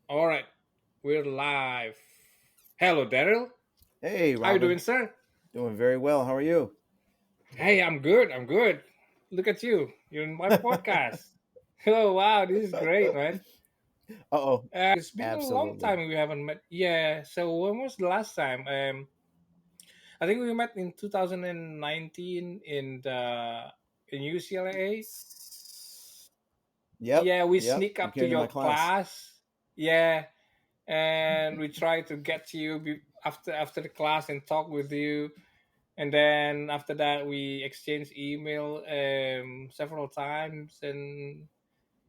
All right, we're live. Hello, Daryl. Hey, How you Robin. doing, sir? Doing very well. How are you? Hey, I'm good. I'm good. Look at you. You're in my podcast. Oh wow, this is great, man. Uh-oh. It's been a long Absolutely. time we haven't met. Yeah. So when was the last time? I think we met in 2019 in UCLA. Yep. Yeah, we Yep. sneak You up to came to my your class. class. Yeah, and we try to get to you after the class and talk with you. And then after that we exchanged email several times, and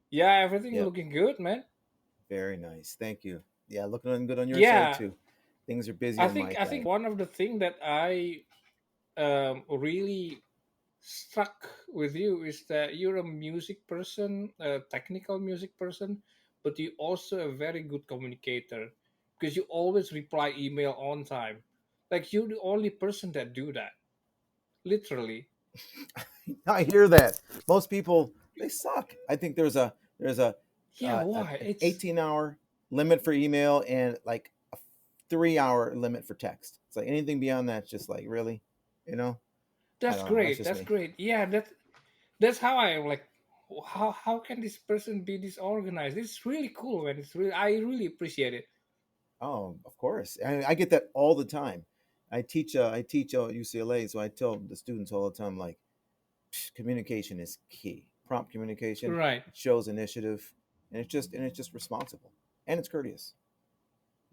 yeah, everything Yep. looking good, man. Very nice. Thank you. Yeah, looking good on your side Yeah, too. Things are busy i on my think i think side. one of the thing that I really struck with you is that you're a music person, a technical music person, but you also a very good communicator because you always reply email on time. Like you're the only person that do that, literally. I hear that. Most people they suck. I think there's Yeah, why? an It's 18-hour limit for email and like a 3-hour limit for text. It's like anything beyond that's just like really, you know? I That's don't know. That's great. just That's me. great. Yeah, that's how I am like. How can this person be disorganized? It's really cool, man. It's really I really appreciate it. Oh, of course. I get that all the time. I teach at UCLA, so I tell the students all the time, like, communication is key. Prompt communication. Right. It shows initiative, and it's just responsible, and it's courteous.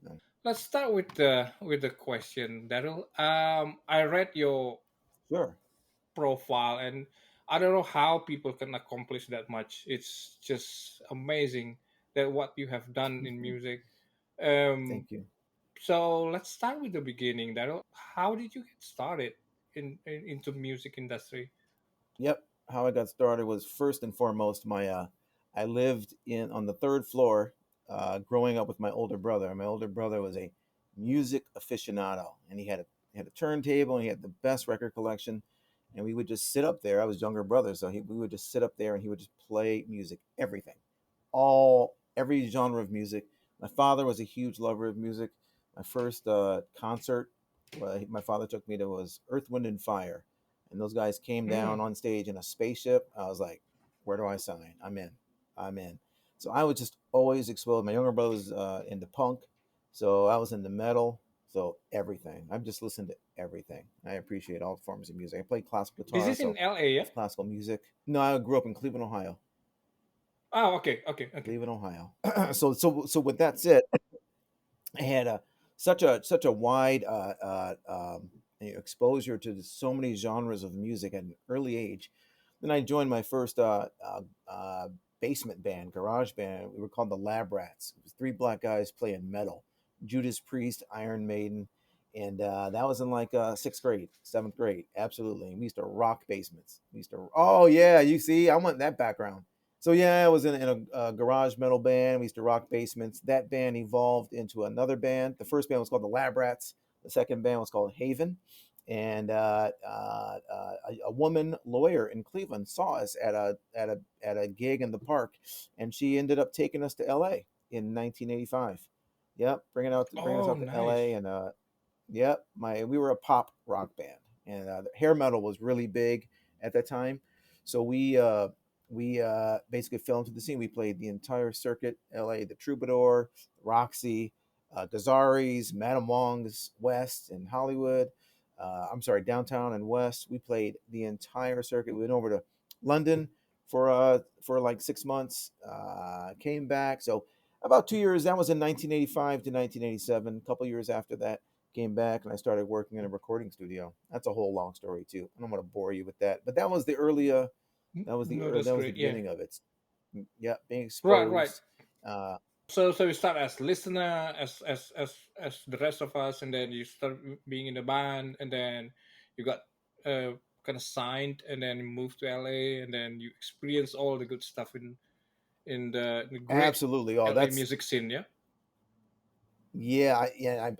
No. Let's start with the question, Daryl. I read your Sure. profile, and I don't know how people can accomplish that much. It's just amazing that what you have done in music. Um, Thank you. so let's start with the beginning, Daryl. How did you get started into music industry? Yep. How I got started was first and foremost I lived in on the third floor, growing up with my older brother. My older brother was a music aficionado, and he had a turntable and he had the best record collection. And we would just sit up there. I was younger brother, so we would just sit up there and he would just play music, everything, every genre of music. My father was a huge lover of music. My first concert, my father took me to was Earth, Wind, and Fire, and those guys came down Mm. on stage in a spaceship. I was like, "Where do I sign? I'm in. I'm in." So I was just always exposed. My younger brother was into punk, so I was into metal. So everything. I've just listened to everything. I appreciate all forms of music. I play classical This guitar, is in so LA, yeah? love classical music. No, I grew up in Cleveland, Ohio. Oh, okay, okay, okay. Cleveland, Ohio. So with that said, I had such a wide exposure to so many genres of music at an early age. Then I joined my first basement band, garage band. We were called the Lab Rats. It was three black guys playing metal, Judas Priest, Iron Maiden, and that was in like sixth grade, seventh grade. Absolutely, and we used to rock basements. We used to. Oh yeah, you see, I want that background. So yeah, I was in a garage metal band. We used to rock basements. That band evolved into another band. The first band was called the Lab Rats. The second band was called Haven. And a woman lawyer in Cleveland saw us at a gig in the park, and she ended up taking us to L.A. in 1985. Yep, bringing us Oh, out to L.A. nice. and yep, my we were a pop rock band, and hair metal was really big at that time. So we basically fell into the scene. We played the entire circuit: L.A., the Troubadour, Roxy, Gazzari's, Madame Wong's, West, and Hollywood. I'm sorry, downtown and West. We played the entire circuit. We went over to London for like 6 months. Came back. So about 2 years. That was in 1985 to 1987. A couple years after that, came back and I started working in a recording studio. That's a whole long story too. I don't want to bore you with that, but that was the early No, that's that was the great. Yeah. beginning of it. Yeah, being Right, right. exposed. Uh, So you start as listener, as the rest of us, and then you start being in the band, and then you got kind of signed, and then you moved to LA, and then you experience all the good stuff in the great Absolutely. Oh, LA that's music scene. Yeah.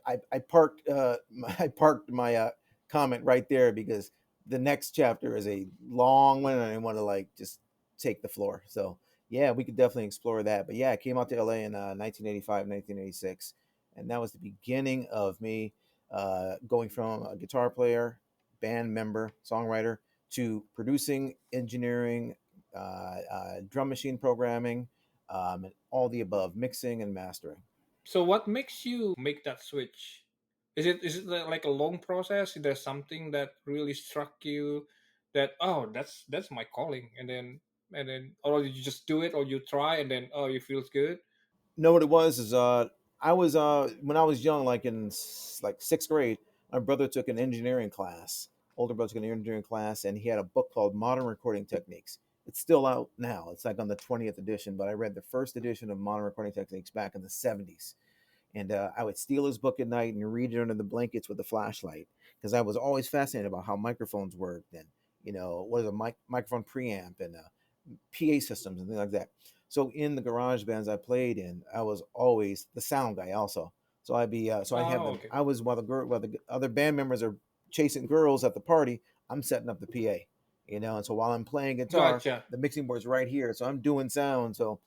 I parked I parked my comment right there because the next chapter is a long one and I want to like just take the floor. So Yeah, we could definitely explore that. But yeah, I came out to LA in 1985, 1986, and that was the beginning of me going from a guitar player, band member, songwriter to producing, engineering, drum machine programming, and all the above, mixing and mastering. So what makes you make that switch? Is it like a long process? Is there something that really struck you that, oh, that's my calling, and then or you just do it, or you try and then, oh, it feels good. Know what it was is I was when I was young, like in like sixth grade, my brother took an engineering class. Older brother took an engineering class, and he had a book called Modern Recording Techniques. It's still out now. It's like on the 20th edition, but I read the first edition of Modern Recording Techniques back in the 70s. And I would steal his book at night and read it under the blankets with a flashlight because I was always fascinated about how microphones worked and what is a microphone preamp and PA systems and things like that. So in the garage bands I played in, I was always the sound guy also. So I'd have Oh, them. okay, I was while the other band members are chasing girls at the party, I'm setting up the PA. And so while I'm playing guitar, gotcha. the mixing board's right here, so I'm doing sound. So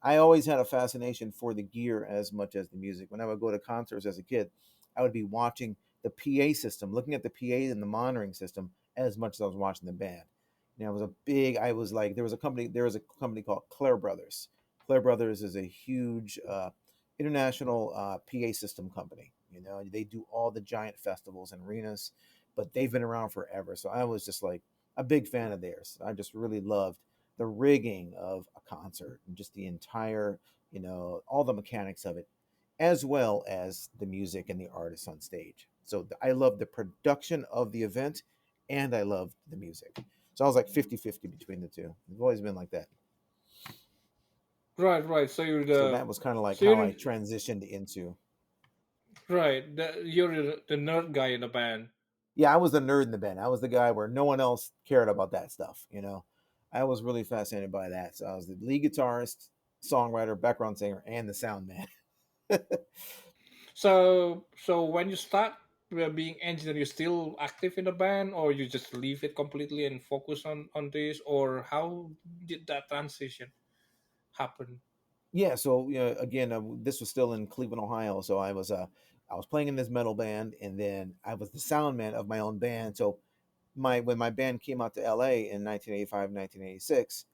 I always had a fascination for the gear as much as the music. When I would go to concerts as a kid, I would be watching the PA system, looking at the PA and the monitoring system as much as I was watching the band. I was like, there was a company called Claire Brothers. Claire Brothers is a huge international PA system company. They do all the giant festivals and arenas, but they've been around forever. So I was just like a big fan of theirs. I just really loved the rigging of a concert and just the entire, all the mechanics of it, as well as the music and the artists on stage. So I love the production of the event and I loved the music. So I was like 50-50 between the two. It's always been like that. Right, right. So that was kind of like So how you're I transitioned into. right. You're the nerd guy in the band. Yeah, I was the nerd in the band. I was the guy where no one else cared about that stuff. I was really fascinated by that. So I was the lead guitarist, songwriter, background singer, and the sound man. So when you start being engineer, you still active in the band, or you just leave it completely and focus on this, or how did that transition happen? Yeah, so again, this was still in Cleveland, Ohio. So I was playing in this metal band, and then I was the sound man of my own band. So my when my band came out to LA in 1985, 1986,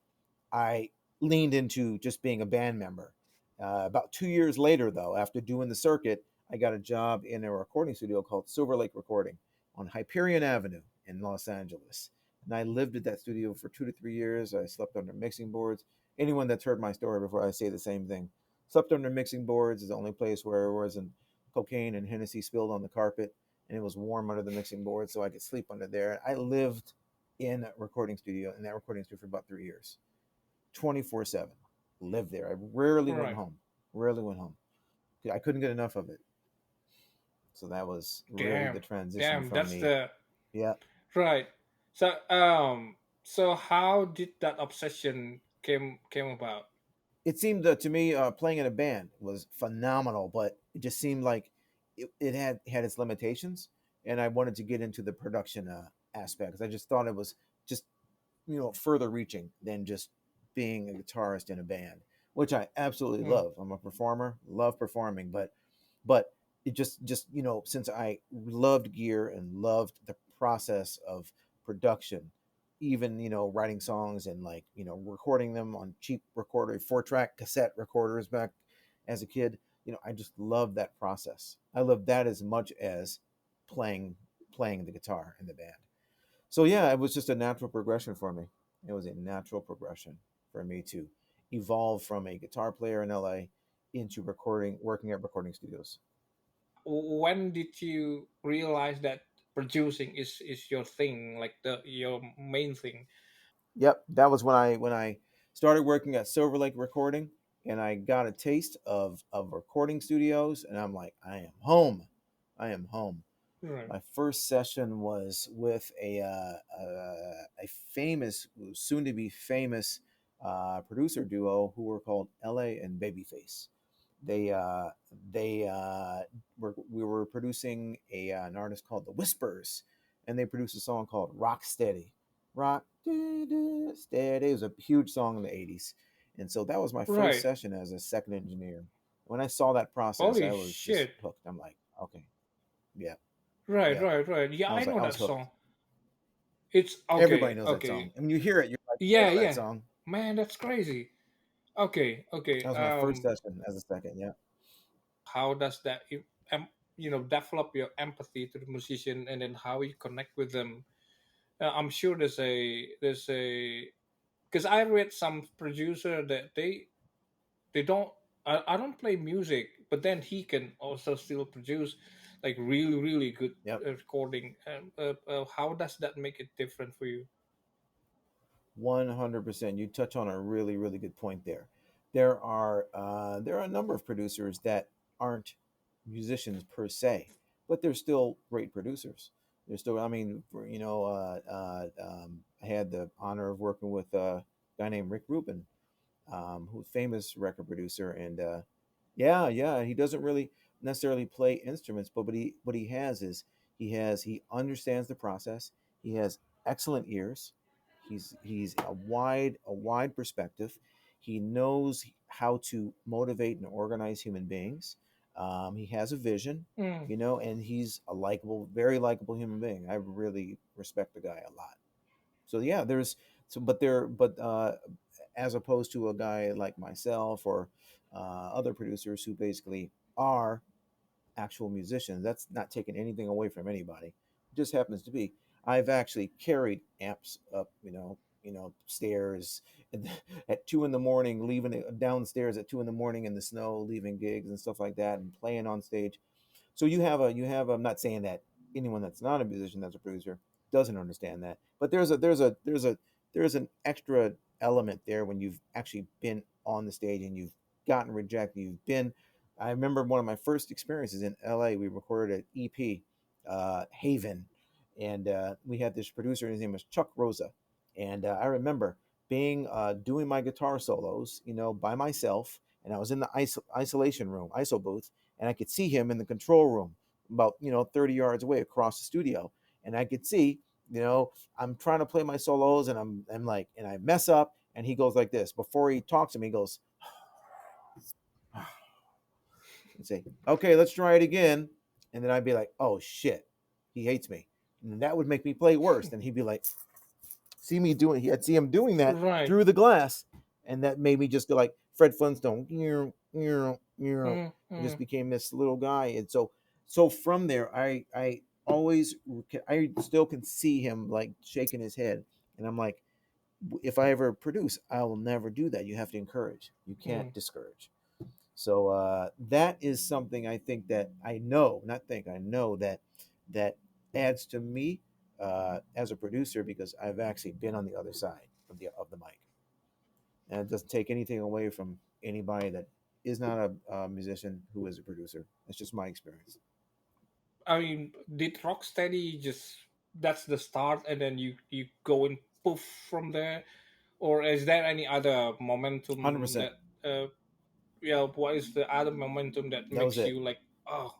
I leaned into just being a band member. About 2 years later, though, after doing the circuit, I got a job in a recording studio called Silver Lake Recording on Hyperion Avenue in Los Angeles. And I lived at that studio for 2 to 3 years. I slept under mixing boards. Anyone that's heard my story before, I say the same thing. Slept under mixing boards is the only place where there wasn't cocaine and Hennessy spilled on the carpet, and it was warm under the mixing board, so I could sleep under there. I lived in a recording studio in that recording studio for about 3 years. 24/7. Lived there. I rarely went Right. home. Rarely went home. I couldn't get enough of it. So that was really the Damn. transition Damn. from That's me. the Yeah. right. So so how did that obsession came about? It seemed to me playing in a band was phenomenal, but it just seemed like it had its limitations, and I wanted to get into the production aspect because I just thought it was just further reaching than just being a guitarist in a band, which I absolutely Mm, love. I'm a performer, love performing, but it just since I loved gear and loved the process of production, even writing songs and like recording them on cheap recorder 4-track cassette recorders back as a kid. I just love that process. I love that as much as playing playing the guitar in the band. So yeah, it was just a natural progression for me. It was a natural progression for me to evolve from a guitar player in LA into working at recording studios. when did you realize that producing is your thing, like the your main thing? Yep, that was when I started working at Silver Lake Recording, and I got a taste of recording studios, and I'm like, I am home. I am home. Right. My first session was with a famous, soon to be famous producer duo who were called LA and Babyface. They uh, we were producing an artist called The Whispers, and they produced a song called Rock Steady. Rock Steady. It was a huge song in the 80s. And so that was my first Right. session as a second engineer. When I saw that process, I Holy was just shit. hooked. I'm like, okay, yeah, Right, yeah. right, right. Yeah, I know I that was hooked. song. It's Everybody okay, knows that okay. song. And when you hear it, you're like, I Yeah, know that yeah. song. Man, that's crazy. Okay, okay. That was my first session as a second. Yeah, How does that develop your empathy to the musician, and then how you connect with them? I'm sure there's a because I read some producer that they don't I don't play music, but then he can also still produce like really really good yep. recording. How does that make it different for you? 100%. You touch on a really, really good point there. There are a number of producers that aren't musicians per se, but they're still great producers. They're still, I mean, I had the honor of working with a guy named Rick Rubin, who's a famous record producer, and yeah, yeah, he doesn't really necessarily play instruments, but what he has is he understands the process. He has excellent ears. He's a wide perspective. He knows how to motivate and organize human beings. He has a vision, Mm, and he's a likable, very likable human being. I really respect the guy a lot. So yeah, there's so but there but as opposed to a guy like myself or other producers who basically are actual musicians. That's not taking anything away from anybody. It just happens to be. I've actually carried amps up, stairs at 2 in the morning, leaving it downstairs at 2 in the morning in the snow, leaving gigs and stuff like that, and playing on stage. So I'm not saying that anyone that's not a musician that's a producer doesn't understand that, but there's an extra element there when you've actually been on the stage and you've gotten rejected. I remember one of my first experiences in LA. We recorded an EP, Haven, and we had this producer. His name was Chuck Rosa, and I remember being doing my guitar solos, by myself, and I was in the isolation room, ISO booth, and I could see him in the control room about 30 yards away across the studio, and I could see, I'm trying to play my solos, and I'm like, and I mess up, and he goes like this before he talks to me. He goes and say, okay, let's try it again. And then I'd be like, oh shit, he hates me. And that would make me play worse. And he'd be like, I'd see him doing that right. through the glass. And that made me just go like Fred Flintstone, Mm, and just mm, became this little guy. And so from there, always, I still can see him like shaking his head. And I'm like, if I ever produce, I will never do that. You have to encourage. You mm. can't discourage. So that is something I think that I know, not think I know that adds to me as a producer because I've actually been on the other side of the mic, and it doesn't take anything away from anybody that is not a musician who is a producer. It's just my experience. I mean, did Rocksteady just that's the start, and then you go and poof from there, or is there any other 100. momentum percent that what is the other momentum that That was makes it. you like, oh,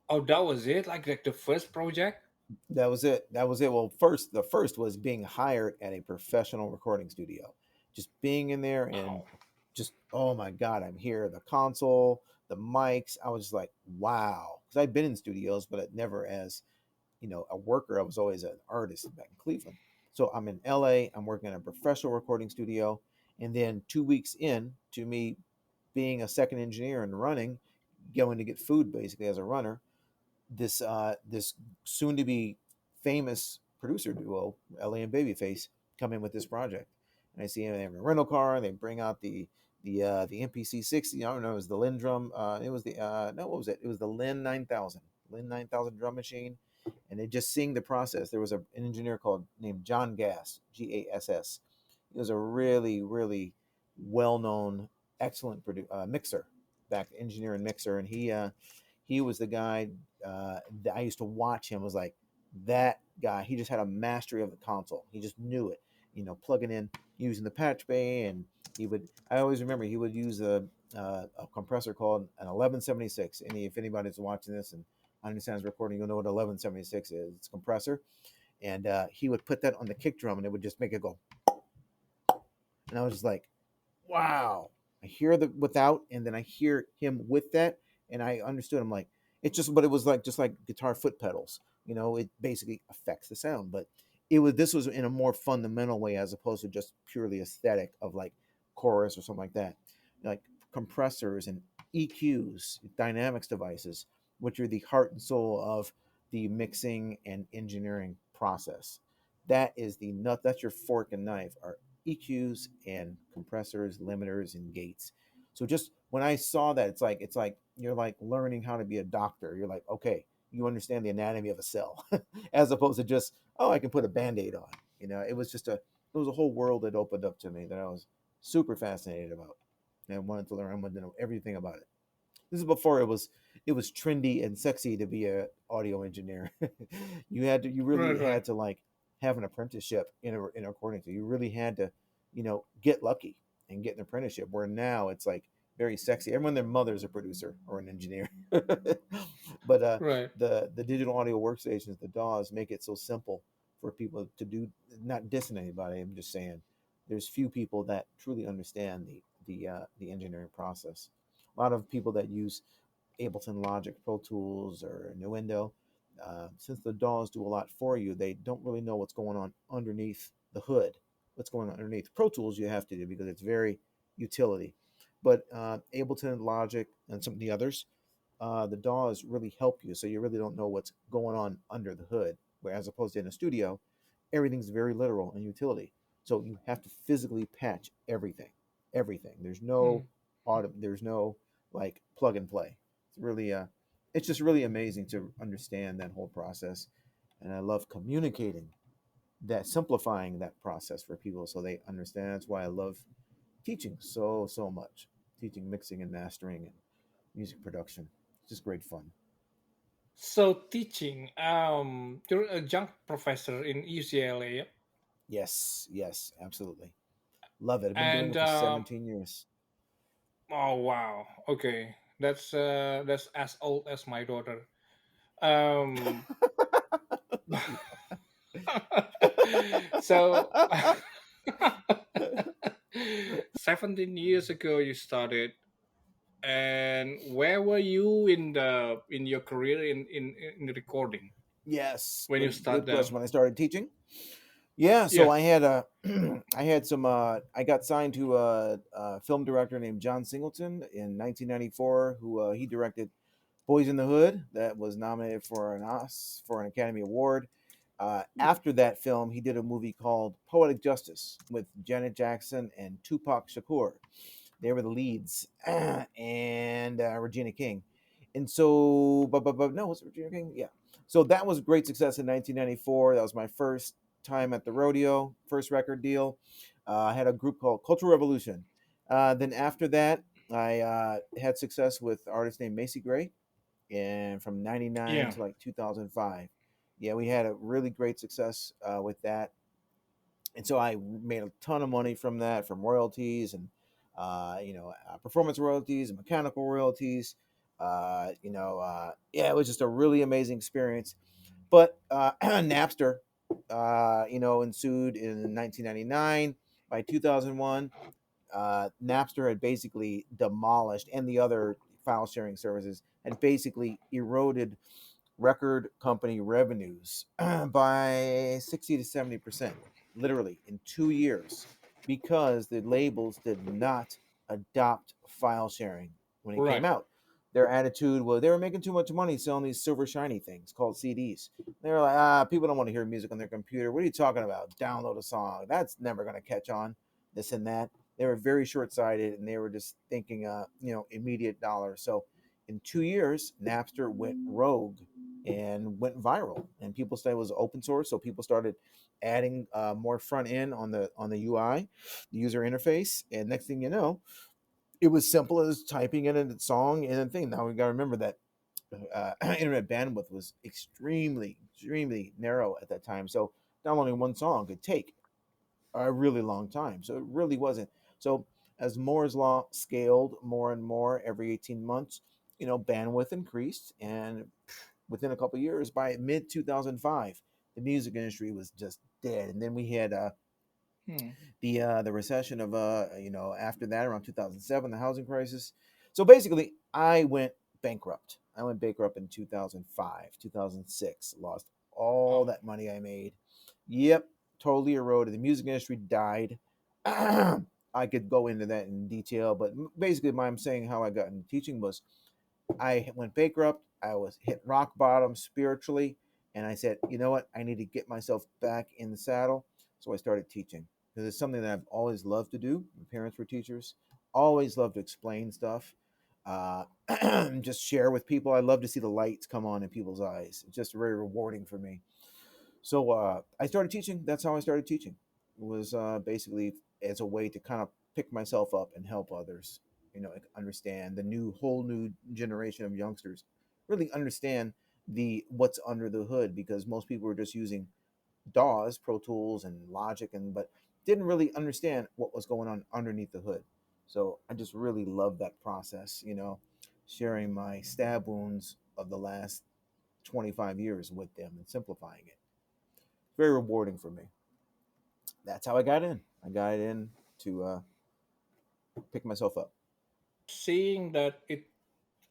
that was it, like the first project? That was it. That was it. Well, the first was being hired at a professional recording studio. Just being in there and Oh, just, oh my God, I'm here. The console, the mics. I was just like, wow. Because I'd been in studios, but never as, a worker. I was always an artist back in Cleveland. So I'm in LA. I'm working in a professional recording studio. And then 2 weeks in to me being a second engineer and running, going to get food basically as a runner, this soon to be famous producer duo, LA and Babyface, come in with this project. And I see them in a rental car. They bring out the MPC 60. I don't know. It was the Lindrum. It was the no. What was it? It was the Lin 9000. Lin 9000 drum machine. And they just seeing the process. There was an engineer called named John Gass, Gass. He was a really really well known, excellent mixer, back engineer and mixer, and he was the guy that I used to watch him. Was like that guy. He just had a mastery of the console. He just knew it. Plugging in using the patch bay, and he would. I always remember he would use a compressor called an 1176. If anybody's watching this and understands recording, you'll know what 1176 is. It's a compressor, and he would put that on the kick drum, and it would just make it go. And I was just like, wow. I hear the without, and then I hear him with that, and I understood. I'm like, it's just, but it was like just like guitar foot pedals. It basically affects the sound, but this was in a more fundamental way as opposed to just purely aesthetic of like chorus or something like that, like compressors and EQs, dynamics devices, which are the heart and soul of the mixing and engineering process. That is the nut. That's your fork and knife. Are EQs and compressors, limiters, and gates. So just when I saw that, it's like you're like learning how to be a doctor. You're like, okay, you understand the anatomy of a cell, as opposed to just, oh, I can put a band-aid on. It was a whole world that opened up to me that I was super fascinated about, and I wanted to learn. I wanted to know everything about it. This is before it was trendy and sexy to be a audio engineer. You really Right, right, had to like have an apprenticeship in a recording. So you really had to, get lucky and get an apprenticeship. Where now it's like very sexy. Everyone, their mother's a producer or an engineer. But right. the digital audio workstations, the DAWs, make it so simple for people to do. Not dissing anybody. I'm just saying there's few people that truly understand the engineering process. A lot of people that use Ableton Logic, Pro Tools, or Nuendo, since the DAWs do a lot for you, they don't really know what's going on underneath the hood. What's going on underneath Pro Tools, you have to do because it's very utility. But Ableton, Logic, and some of the others, the DAWs really help you, so you really don't know what's going on under the hood. Whereas opposed to in a studio, everything's very literal and utility. So you have to physically patch everything, everything. Mm. There's no like plug and play. It's just really amazing to understand that whole process, and I love communicating that, simplifying that process for people so they understand. That's why I love teaching so much, teaching mixing and mastering and music production. It's just great fun. So teaching, you're a adjunct professor in UCLA, Yes, yes, absolutely. Love it. I've been doing and it for 17 years. oh wow, okay, that's as old as my daughter. Um, so 17 years ago you started, and where were you in your career in the recording Yes, when you good start question. them? When I started teaching, yeah, so Yeah, I had a, I had some. I got signed to a film director named John Singleton in 1994, who he directed Boys in the Hood, that was nominated for an Academy Award. After that film, he did a movie called Poetic Justice with Janet Jackson and Tupac Shakur. They were the leads, and Regina King. And so, but no, was it Regina King? Yeah. So that was a great success in 1994. That was my first time at the rodeo, first record deal. I had a group called Cultural Revolution. Then after that, I had success with an artist named Macy Gray, and from '99 yeah, to like 2005. Yeah, we had a really great success with that, and so I made a ton of money from that, from royalties and performance royalties and mechanical royalties. Yeah, it was just a really amazing experience. But Napster, ensued in 1999. By 2001, Napster had basically demolished, and the other file sharing services had basically eroded record company revenues by 60 to 70%, literally in 2 years, because the labels did not adopt file sharing when it came right. out. Their attitude was they were making too much money selling these silver shiny things called CDs. They were like, people don't want to hear music on their computer. What are you talking about? Download a song. That's never going to catch on. This and that. They were very short sighted, and they were just thinking, immediate dollars. So in 2 years, Napster went rogue and went viral, and people said it was open source, so people started adding more front end on the UI, the user interface, and next thing you know, it was simple as typing in a song and a thing. Now we got to remember that internet bandwidth was extremely narrow at that time, so downloading one song could take a really long time. So it really wasn't. So as Moore's law scaled more and more every 18 months, bandwidth increased, and within a couple of years, by mid 2005, the music industry was just dead. And then we had Hmm. The recession of after that around 2007, the housing crisis. So basically, I went bankrupt. I went bankrupt in 2005, 2006. Lost all Oh, that money I made. Yep, totally eroded. The music industry died. I could go into that in detail, but basically, my I'm saying how I got into teaching was I went bankrupt. I was hit rock bottom spiritually, and I said, you know what? I need to get myself back in the saddle. So I started teaching because it's something that I've always loved to do. My parents were teachers. Always loved to explain stuff, uh, just share with people. I love to see the lights come on in people's eyes. It's just very rewarding for me. So I started teaching. That's how I started teaching. It was basically as a way to kind of pick myself up and help others. Like, understand the whole new generation of youngsters. Really understand the what's under the hood because most people were just using DAWs, Pro Tools, and Logic, and but didn't really understand what was going on underneath the hood. So I just really love that process. Sharing my stab wounds of the last 25 years with them and simplifying it. Very rewarding for me. That's how I got in. I got in to pick myself up. seeing that it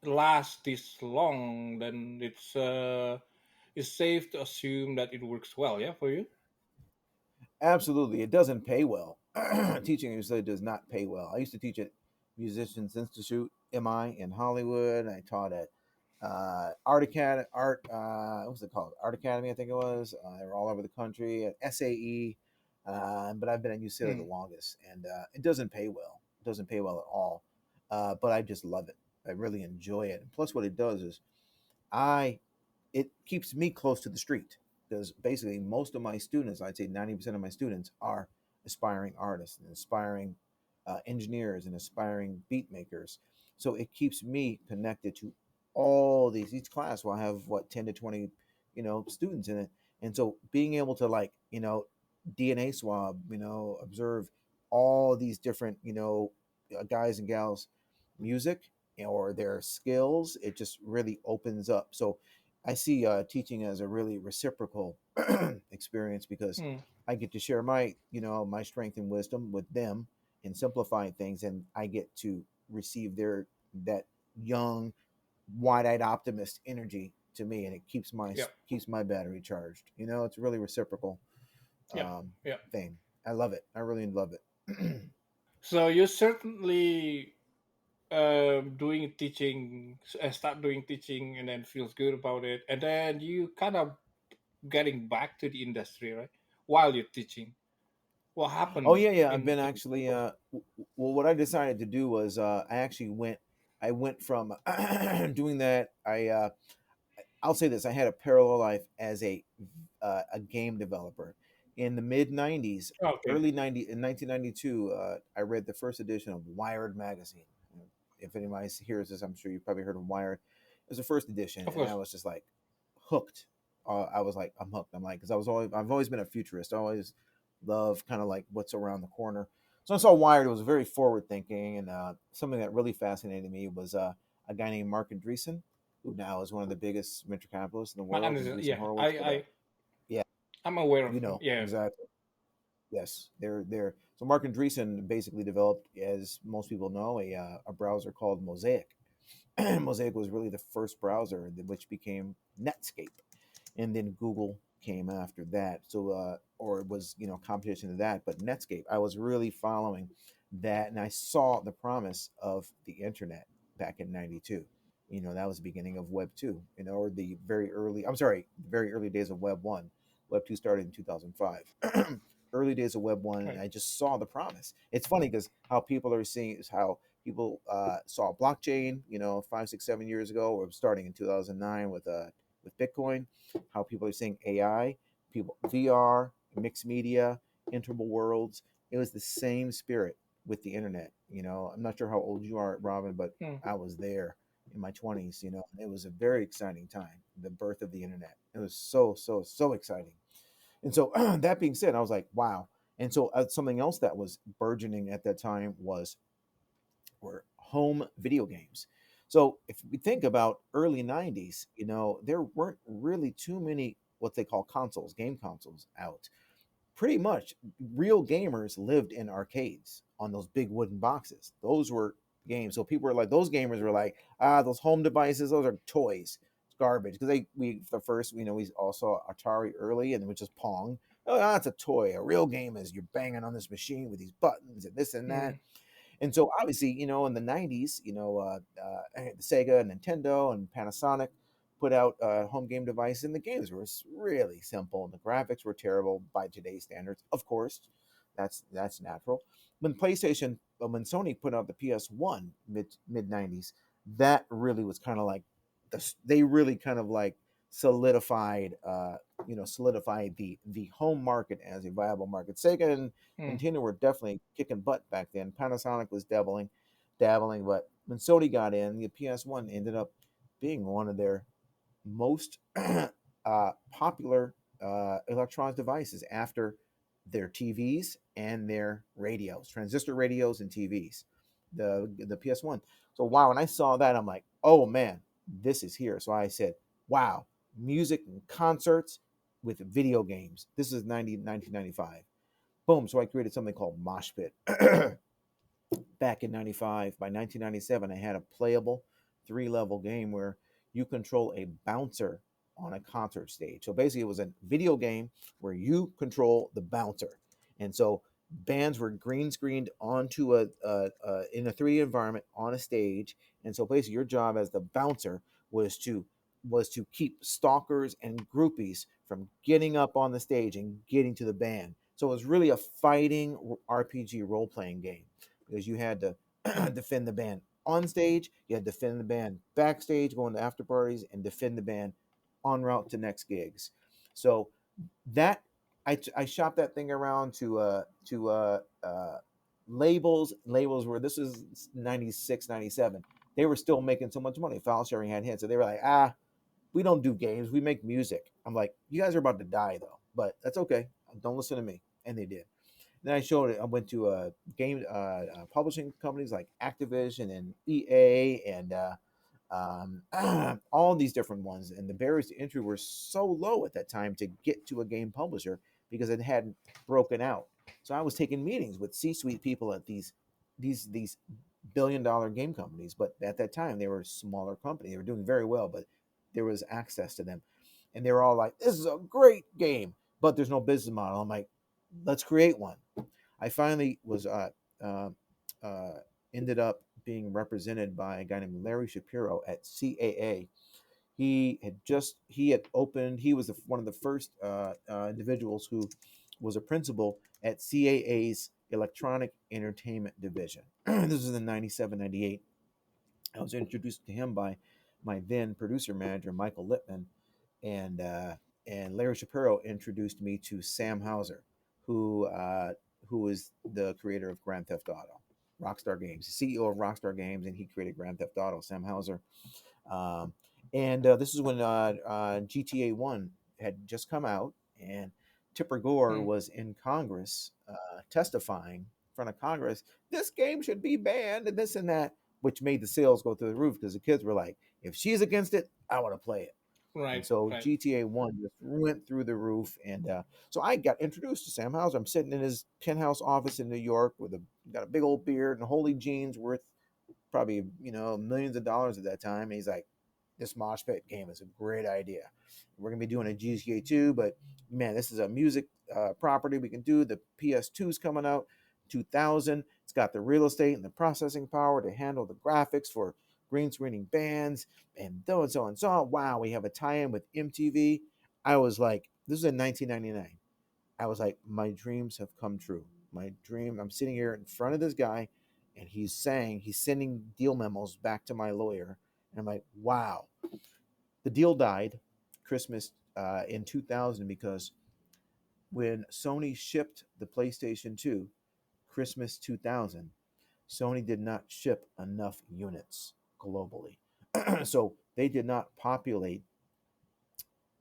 lasts this long, then it's safe to assume that it works well. Yeah, for you. Absolutely, it doesn't pay well. Teaching usually does not pay well. I used to teach at Musicians Institute (MI) in Hollywood. I taught at Art Academy, what was it called? Art Academy, I think it was. They were all over the country at SAE, but I've been at UCLA the Hmm. longest, and it doesn't pay well. It doesn't pay well at all. But I just love it. I really enjoy it. And plus, what it does is I it keeps me close to the street because basically most of my students, I'd say 90% of my students, are aspiring artists and aspiring engineers and aspiring beat makers. So it keeps me connected to all these. Each class will have what 10 to 20, students in it, and so being able to, like, DNA swab, observe all these different, guys and gals music or their skills, it just really opens up. So I see teaching as a really reciprocal experience because Hmm. I get to share my strength and wisdom with them in simplifying things, and I get to receive their that young, wide-eyed optimist energy to me, and it Yeah. keeps my battery charged. It's a really reciprocal Yeah. Yeah. thing. I love it. I really love it. So you certainly start doing teaching, and then feels good about it, and then you kind of getting back to the industry, right? While you're teaching, what Oh happened yeah, yeah. I've in been actually. Well, what I decided to do was I actually went. I went from doing that. I'll say this: I had a parallel life as a game developer in the mid '90s, Okay, early '90 in 1992. I read the first edition of Wired magazine. If anybody hears this, I'm sure you've probably heard of Wired. It was the first edition, of and I course. was just like hooked. I was like, I'm hooked. I'm like, because I've always been a futurist. I always love kind of like what's around the corner. So I saw Wired. It was very forward thinking, and something that really fascinated me was a guy named Mark Andreessen, who now is one of the biggest venture capitalists in the My world, Andreessen yeah, Horowitz. But yeah, I'm aware of him. Yeah. exactly. Yes, they're so Mark Andreessen basically developed, as most people know, a browser called Mosaic. Mosaic was really the first browser which became Netscape, and then Google came after that. So, or it was competition to that, but Netscape. I was really following that, and I saw the promise of the internet back in '92. That was the beginning of Web 2. Or the very early. I'm sorry, the very early days of Web 1. Web 2 started in 2005. Early days of Web 1, and Right. I just saw the promise. It's funny because how people are seeing is how people saw blockchain, 5, 6, 7 years ago, or starting in 2009 with Bitcoin, how people are seeing AI, people VR, mixed media, interval worlds. It was the same spirit with the internet. I'm not sure how old you are, Robin, but Hmm. I was there in my 20s. It was a very exciting time, the birth of the internet. It was so, so, so exciting. And so, that being said, I was like, wow. And so, something else that was burgeoning at that time were home video games. So if we think about early '90s, there weren't really too many what they call consoles, game consoles out. pretty much real gamers lived in arcades on those big wooden boxes. Those were games. So people were like, those gamers were like, those home devices, those are toys. It's garbage. Because we the first, we all saw Atari early, and it was just Pong. Oh, that's a toy. A real game is you're banging on this machine with these buttons and this and that. Mm, And so obviously, in the 90s, Sega and Nintendo and Panasonic put out home game devices, and the games were really simple, and the graphics were terrible by today's standards. Of course, that's natural. When Sony put out the PS1 mid 90s, that really was kind of like they really kind of like solidified solidified the home market as a viable market. Sega and mm, Nintendo were definitely kicking butt back then. Panasonic was dabbling, but when Sony got in, the PS1 ended up being one of their most popular electronic devices after their TVs and their radios, transistor radios and TVs. The PS1. So wow, when I saw that, I'm like, oh man, this is here. So I said, wow, music and concerts with video games. This is 1995. Boom. So I created something called Moshpit back in 95. By 1997, I had a playable three-level game where you control a bouncer on a concert stage. So basically, it was a video game where you control the bouncer. And so bands were green screened onto in a 3D environment on a stage. And so basically, your job as the bouncer was to keep stalkers and groupies from getting up on the stage and getting to the band. So it was really a fighting RPG role playing game because you had to defend the band on stage, you had to defend the band backstage, going to after parties, and defend the band en route to next gigs. So that I shopped that thing around to labels where this was 96, 97. They were still making so much money. File sharing had hit. So they were like, we don't do games, we make music. I'm like, you guys are about to die though, but that's okay. Don't listen to me. And they did. Then I showed it. I went to game publishing companies like Activision and EA and all these different ones. And the barriers to entry were so low at that time to get to a game publisher because it hadn't broken out. So I was taking meetings with C-suite people at these billion-dollar game companies, but at that time they were a smaller company. They were doing very well, but there was access to them, and they were all like, "This is a great game," but there's no business model. I'm like, "Let's create one." I finally was uh, uh, ended up being represented by a guy named Larry Shapiro at CAA. He had opened. He was one of the first individuals who was a principal at CAA's Electronic Entertainment Division. This was in 97, 98. I was introduced to him by my then producer manager, Michael Lippman, and uh, and Larry Shapiro introduced me to Sam Hauser, who uh, who is the creator of Grand Theft Auto, Rockstar Games, CEO of Rockstar Games, and he created Grand Theft Auto. Sam Hauser, um, and this is when GTA One had just come out, and Tipper Gore mm. was in Congress testifying in front of Congress. This game should be banned, and this and that, which made the sales go through the roof because the kids were like, "If she's against it, I want to play it." And Right, so right. GTA One just went through the roof, and so I got introduced to Sam Hauser. I'm sitting in his penthouse office in New York with got a big old beard and holy jeans worth probably millions of dollars at that time. And he's like, "This Mosh Pit game is a great idea. We're gonna be doing a GTA 2, but man, this is a music property we can do. The PS2 is coming out 2000. It's got the real estate and the processing power to handle the graphics for green screening bands and so and so and so on. Wow, we have a tie-in with MTV." I was like, this is in 1999. I was like, my dreams have come true. My dream. I'm sitting here in front of this guy, and he's sending deal memos back to my lawyer, and I'm like, wow. The deal died Christmas in 2000 because when Sony shipped the PlayStation 2, Christmas 2000, Sony did not ship enough units globally. So they did not populate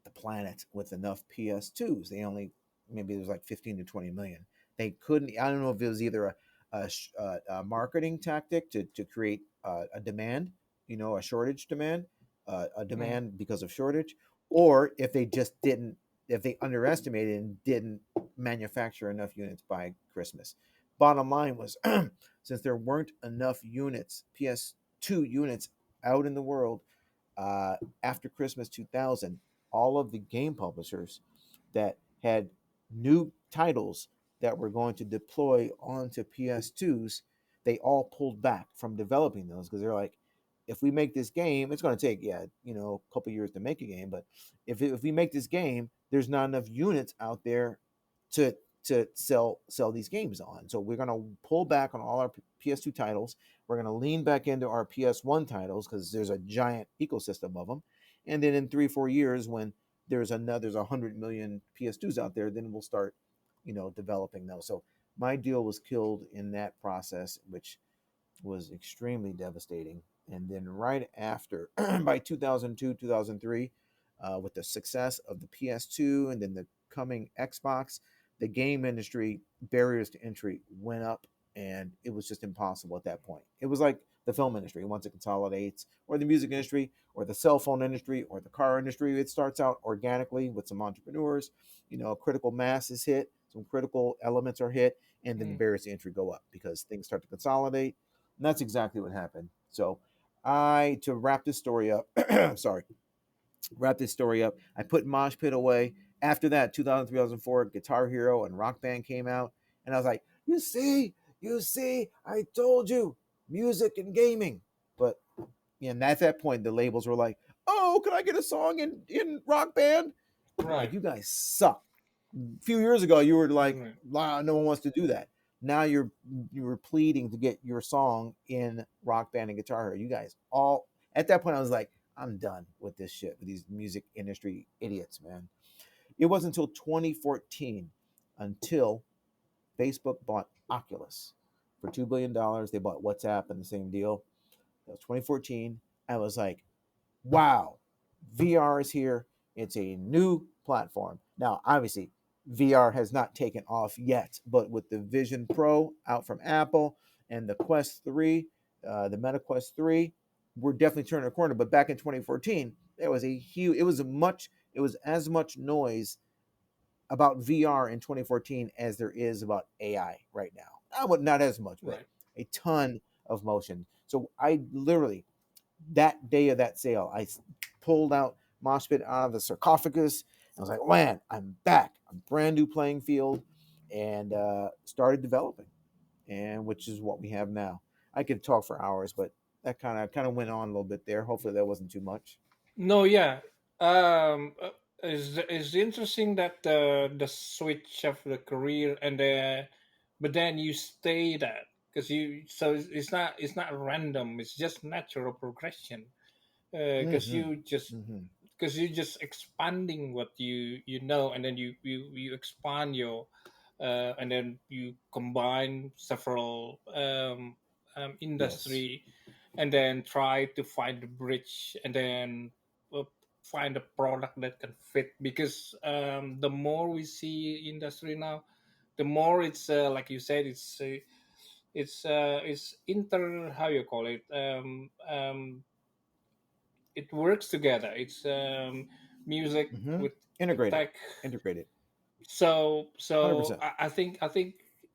the planet with enough PS2s. They only, maybe it was like 15 to 20 million. They couldn't, I don't know if it was either a marketing tactic to create a demand, a shortage demand, a Mm, demand because of shortage, or if they just didn't, if they underestimated and didn't manufacture enough units by Christmas. Bottom line was, since there weren't enough units, PS2 units out in the world after Christmas 2000, all of the game publishers that had new titles that were going to deploy onto PS2s, they all pulled back from developing those because they're like, if we make this game, it's going to take, yeah, a couple years to make a game, but if we make this game, there's not enough units out there to sell these games on. So we're going to pull back on all our PS2 titles. We're going to lean back into our PS1 titles because there's a giant ecosystem of them. And then in 3 4 years, when there's 100 million PS2s out there, then we'll start, developing those. So my deal was killed in that process, which was extremely devastating. And then right after, by 2002, 2003, with the success of the PS2 and then the coming Xbox, the game industry barriers to entry went up, and it was just impossible at that point. It was like the film industry once it consolidates, or the music industry, or the cell phone industry, or the car industry. It starts out organically with some entrepreneurs, critical mass is hit, some critical elements are hit, and then the Mm. barriers to entry go up because things start to consolidate. And that's exactly what happened. So I to wrap this story up, sorry, wrap this story up. I put Mosh Pit away. After that, 2003, 2004, Guitar Hero and Rock Band came out, and I was like, you see, I told you, music and gaming. But and at that point, the labels were like, oh, can I get a song in Rock Band? I'm like, Right. you guys suck. A few years ago, you were like, Right. nah, no one wants to do that. Now you're pleading to get your song in Rock Band and Guitar Hero. You guys all at that point, I was like, I'm done with this shit with these music industry idiots, man. It wasn't until 2014 until Facebook bought Oculus for $2 billion. They bought WhatsApp and the same deal. That was 2014. I was like, wow, VR is here. It's a new platform. Now, obviously, VR has not taken off yet, but with the Vision Pro out from Apple and the Quest 3, the Meta Quest 3, we're definitely turning a corner. But back in 2014, there was a huge, it was as much noise about VR in 2014 as there is about AI right now. Not as much, but Right. a ton of motion. So I literally, that day of that sale, I pulled out Moshpit out of the sarcophagus. I was like, man, I'm back. A brand new playing field, and started developing, and which is what we have now. I could talk for hours, but that kind of went on a little bit there. Hopefully, that wasn't too much. No, yeah. It's interesting that the switch of the career and but then you stay that because it's not random. It's just natural progression. Because Mm-hmm. you just Mm-hmm. because you're just expanding what you know, and then you expand your and then you combine several Yes. industry, and then try to find the bridge, and then uh, find a product that can fit, because the more we see industry now, the more it's like you said, it's inter, how you call it, it works together. It's music Mm-hmm. with Integrated. tech. Integrated. So 100%. I think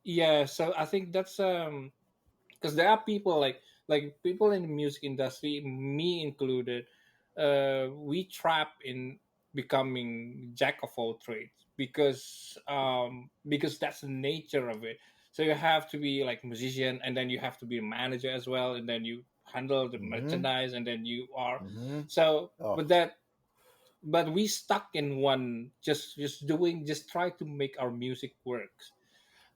yeah. So I think that's because there are people like people in the music industry, me included. We trap in becoming jack of all trades, because that's the nature of it. So you have to be like musician, and then you have to be a manager as well, and then you handle the Mm-hmm. merchandise, and then you are Mm-hmm. so Oh, but we stuck in one, just try to make our music works,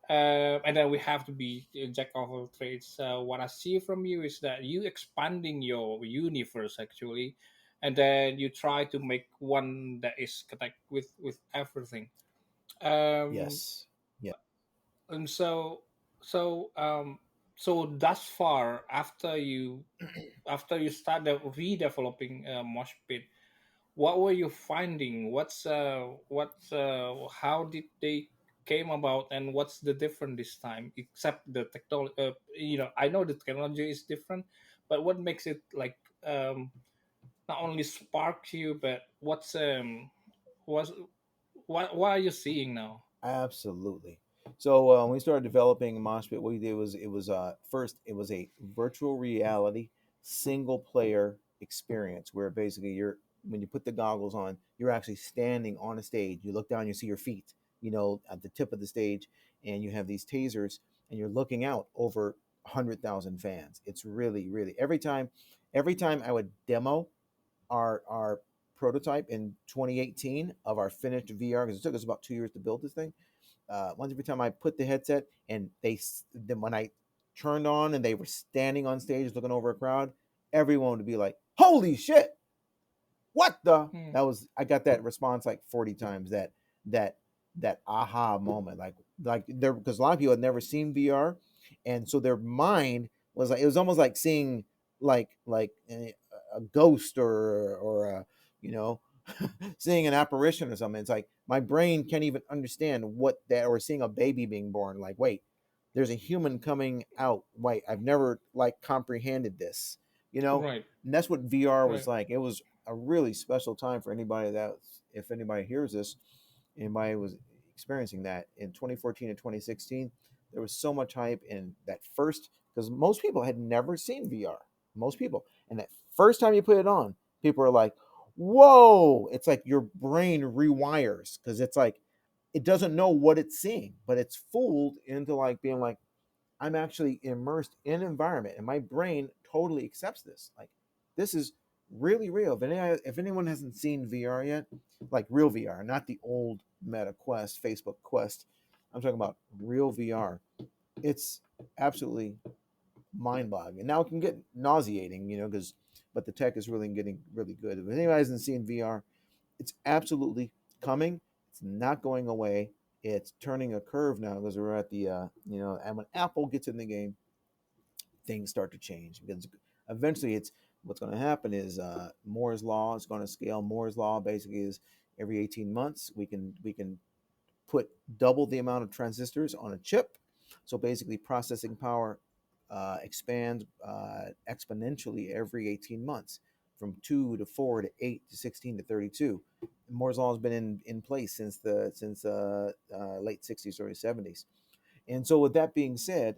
and then we have to be a jack of all trades. What I see from you is that you expanding your universe actually, and then you try to make one that is connect with everything. um yes. Yeah. and so so thus far, after you start redeveloping Moshpit, what were you finding? How did they came about, and what's the difference this time, except the technology? I know the technology is different, but what makes it like um not only sparks you, but what's what are you seeing now? Absolutely. So when we started developing Moshpit, what we did was first it was a virtual reality single player experience where basically you're when you put the goggles on, you're actually standing on a stage. You look down, you see your feet, at the tip of the stage, and you have these tasers, and you're looking out over 100,000 fans. It's really, really every time I would demo our prototype in 2018 of our finished VR, because it took us about 2 years to build this thing. Once every time I put the headset and then when I turned on and they were standing on stage looking over a crowd, everyone would be like, "Holy shit! What the?" Hmm. I got that response like 40 times. That that aha moment, like there because a lot of people had never seen VR, and so their mind was like it was almost like seeing a ghost or a you know seeing an apparition or something. It's like my brain can't even understand what that or seeing a baby being born. Like, wait, there's a human coming out. Wait, I've never like comprehended this, you know? Right. And that's what VR was Right. like. It was a really special time for anybody that if anybody hears this, anybody was experiencing that in 2014 and 2016. There was so much hype in that first because most people had never seen VR. Most people, and that first time you put it on, people are like, "Whoa!" It's like your brain rewires because it's like it doesn't know what it's seeing, but it's fooled into like being like, I'm actually immersed in an environment, and my brain totally accepts this. Like, this is really real. If anyone hasn't seen VR yet, like real VR, not the old Meta Quest, Facebook Quest, I'm talking about real VR. It's absolutely mind-boggling. And now it can get nauseating, because but the tech is really getting really good. If anybody hasn't seen VR, it's absolutely coming. It's not going away. It's turning a curve now because we're at and when Apple gets in the game, things start to change because eventually it's what's going to happen is Moore's law is going to scale. Moore's law basically is every 18 months we can put double the amount of transistors on a chip. So basically, processing power expands exponentially every 18 months from 2 to 4 to 8 to 16 to 32. Moore's law has been in place since late 60s, early 70s. And so, with that being said,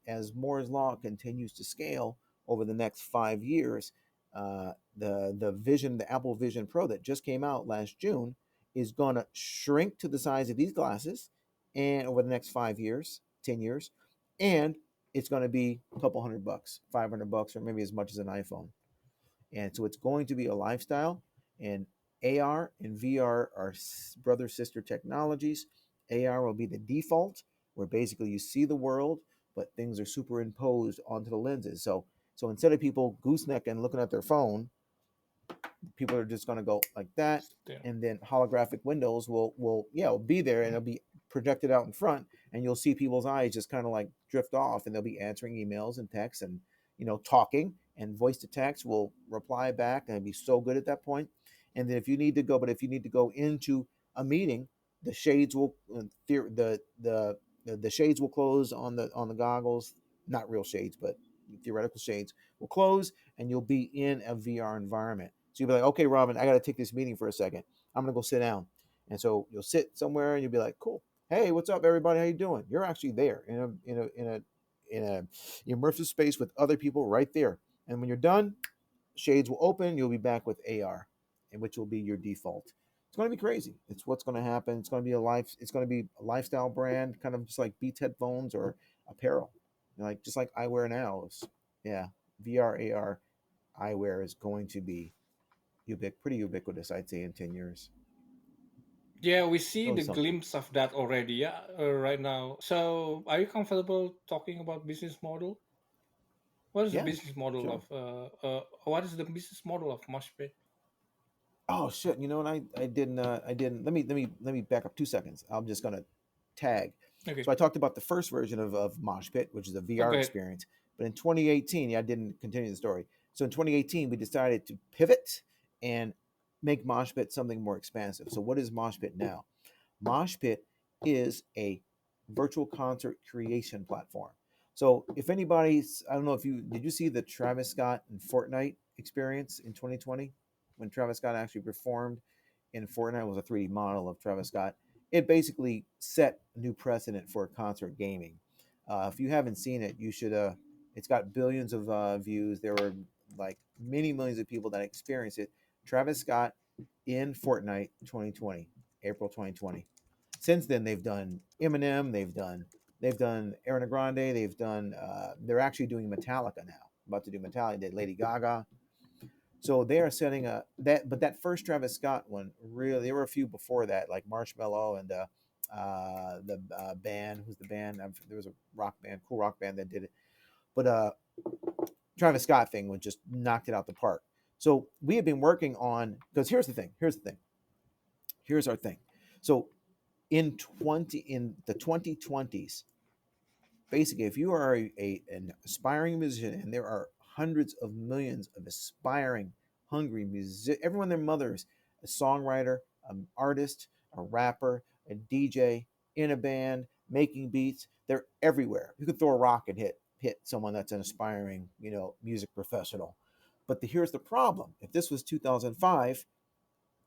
as Moore's law continues to scale over the next 5 years, the Apple Vision Pro that just came out last June is going to shrink to the size of these glasses, and over the next 5 years, 10 years, and it's going to be a couple $100, $500, or maybe as much as an iPhone. And so it's going to be a lifestyle. And AR and VR are brother sister technologies. AR will be the default, where basically you see the world, but things are superimposed onto the lenses. So instead of people gooseneck and looking at their phone, people are just going to go like that, Yeah. and then holographic windows will be there and it'll be projected out in front, and you'll see people's eyes just kind of like drift off, and they'll be answering emails and texts and talking, and voice to text will reply back, and it'll be so good at that point. And then if you need to go into a meeting, the shades will the shades will close on the goggles, not real shades but theoretical shades will close, and you'll be in a VR environment. So you'll be like, okay, Robin, I got to take this meeting for a second. I'm gonna go sit down. And so you'll sit somewhere and you'll be like, cool. Hey, what's up, everybody? How you doing? You're actually there in a immersive space with other people right there. And when you're done, shades will open. You'll be back with AR, and which will be your default. It's going to be crazy. It's what's going to happen. It's going to be a life. It's going to be a lifestyle brand, kind of just like Beats headphones or apparel, like just like eyewear now. Yeah, VR AR eyewear is going to be pretty ubiquitous, I'd say, in 10 years. Yeah, we It's see really the something. glimpse of that already. Yeah, right now. So, are you comfortable talking about business model? What is the Yeah, business model sure. of what is the business model of Moshpit? Oh shit! You know what? I didn't. I didn't. Let me back up 2 seconds. I'm just gonna tag. Okay, So I talked about the first version of Mosh Pit, which is a VR okay, experience. But in 2018, yeah, I didn't continue the story. So in 2018, we decided to pivot and make Mosh Pit something more expansive. So what is Mosh Pit now? Mosh Pit is a virtual concert creation platform. So if anybody's, I don't know if you did you see the Travis Scott and Fortnite experience in 2020 when Travis Scott actually performed in Fortnite. It was a 3D model of Travis Scott, it basically set a new precedent for concert gaming. If you haven't seen it, you should. It's got billions of views. There were like many millions of people that experienced it. Travis Scott in Fortnite 2020, April 2020. Since then, they've done Eminem. They've done Ariana Grande. They've done. They're actually doing Metallica now. About to do Metallica. Did Lady Gaga. So they are setting a that, but that first Travis Scott one really. There were a few before that, like Marshmello and the band. Who's the band? There was a rock band, cool rock band that did it. But Travis Scott thing was just knocked it out the park. So we have been working on because here's the thing. Here's the thing. Here's our thing. So in the 2020s, basically, if you are an aspiring musician, and there are hundreds of millions of aspiring, hungry music, everyone, their mothers, a songwriter, an artist, a rapper, a DJ, in a band, making beats, they're everywhere. You could throw a rock and hit someone that's an aspiring, music professional. But here's the problem: if this was 2005,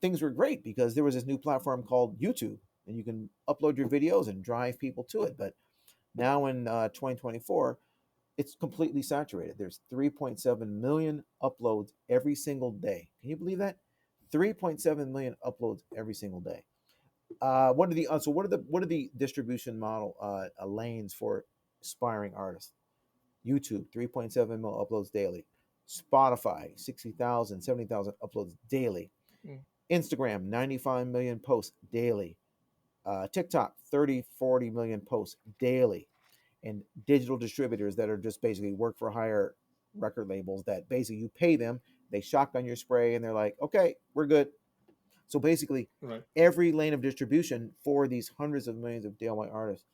things were great because there was this new platform called YouTube, and you can upload your videos and drive people to it. But now in 2024, it's completely saturated. There's 3.7 million uploads every single day. Can you believe that? 3.7 million uploads every single day. What are the so what are the distribution model lanes for aspiring artists? YouTube, 3.7 million uploads daily. Spotify, 60,000, 70,000 uploads daily. Mm. Instagram, 95 million posts daily. TikTok, 30, 40 million posts daily. And digital distributors that are just basically work for hire record labels that basically you pay them, they shotgun your spray, and they're like, okay, we're good. So basically, Right. every lane of distribution for these hundreds of millions of DIY artists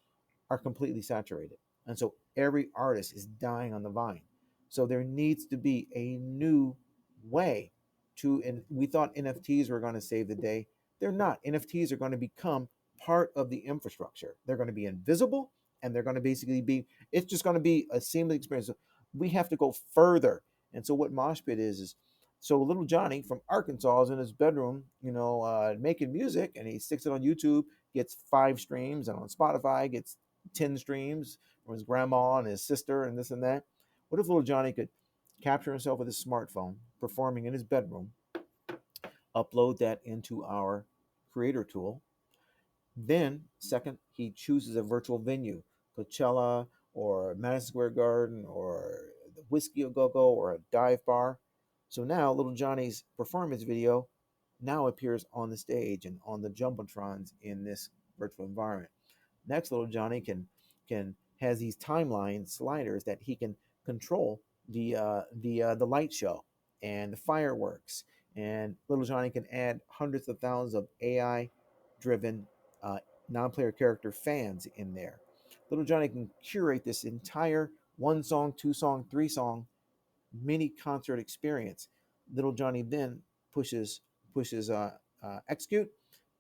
are completely saturated. And so every artist is dying on the vine. So there needs to be a new way and we thought NFTs were going to save the day. They're not. NFTs are going to become part of the infrastructure. They're going to be invisible, and they're going to basically it's just going to be a seamless experience. So we have to go further. And so what Moshpit is so little Johnny from Arkansas is in his bedroom, making music, and he sticks it on YouTube, gets 5 streams, and on Spotify gets 10 streams from his grandma and his sister and this and that. What if little Johnny could capture himself with his smartphone, performing in his bedroom, upload that into our creator tool? Then, second, he chooses a virtual venue, Coachella or Madison Square Garden or the Whiskey a Go Go or a dive bar. So now little Johnny's performance video now appears on the stage and on the jumbotrons in this virtual environment. Next, little Johnny can has these timeline sliders that he can control the light show and the fireworks. And little Johnny can add hundreds of thousands of AI driven uh, non-player character fans in there. Little Johnny can curate this entire 1 song, 2 song, 3 song mini concert experience. Little Johnny then pushes execute.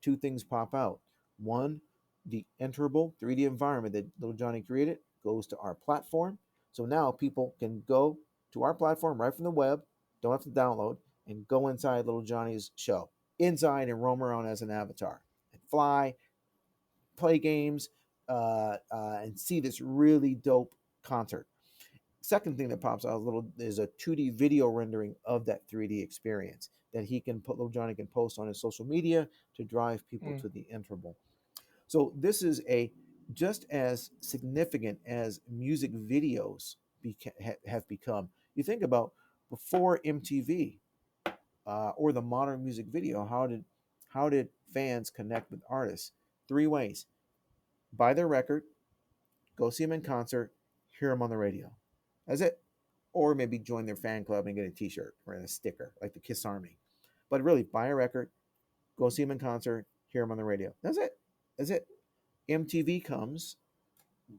Two things pop out. One, the enterable 3D environment that Little Johnny created goes to our platform. So now people can go to our platform right from the web, don't have to download, and go inside Little Johnny's show, inside and roam around as an avatar and fly, play games, and see this really dope concert. Second thing that pops out a little is a 2D video rendering of that 3D experience that he can put, little Johnny can post on his social media to drive people Mm. to the interval. So this is a just as significant as music videos have become. You think about before MTV or the modern music video, how did fans connect with artists? 3 ways: buy their record, go see them in concert, hear them on the radio. That's it. Or maybe join their fan club and get a T-shirt or a sticker like the Kiss Army. But really, buy a record, go see them in concert, hear them on the radio. That's it. That's it. MTV comes,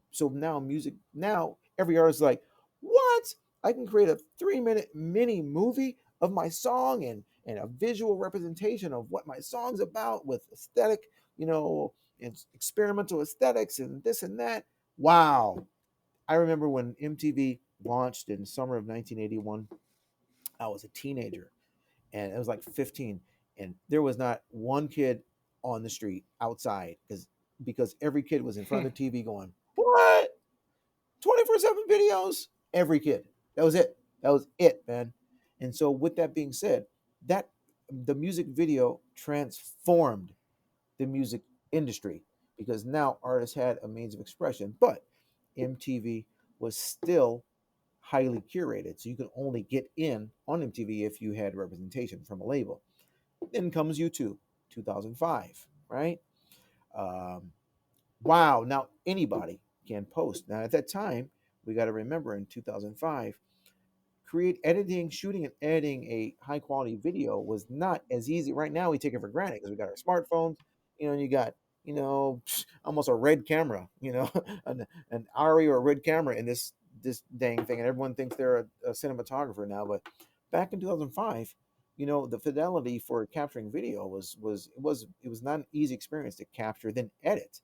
so now every artist is like, what? I can create a 3 minute mini movie of my song and a visual representation of what my song's about with aesthetic, and experimental aesthetics and this and that. Wow. I remember when MTV launched in summer of 1981. I was a teenager, and it was like 15, and there was not one kid on the street outside because every kid was in front of the TV going, "What? 24/7 videos?" Every kid. That was it. That was it, man. And so with that being said, that the music video transformed the music industry because now artists had a means of expression, but MTV was still highly curated. So you could only get in on MTV if you had representation from a label. Then comes YouTube, 2005, right? Um, wow, now anybody can post. Now at that time, we got to remember in 2005, create editing, shooting and editing a high quality video was not as easy. Right now we take it for granted because we got our smartphones, and you got, almost a red camera, an ARRI or a red camera in this dang thing, and everyone thinks they're a cinematographer now. But back in 2005, the fidelity for capturing video was not an easy experience to capture then edit.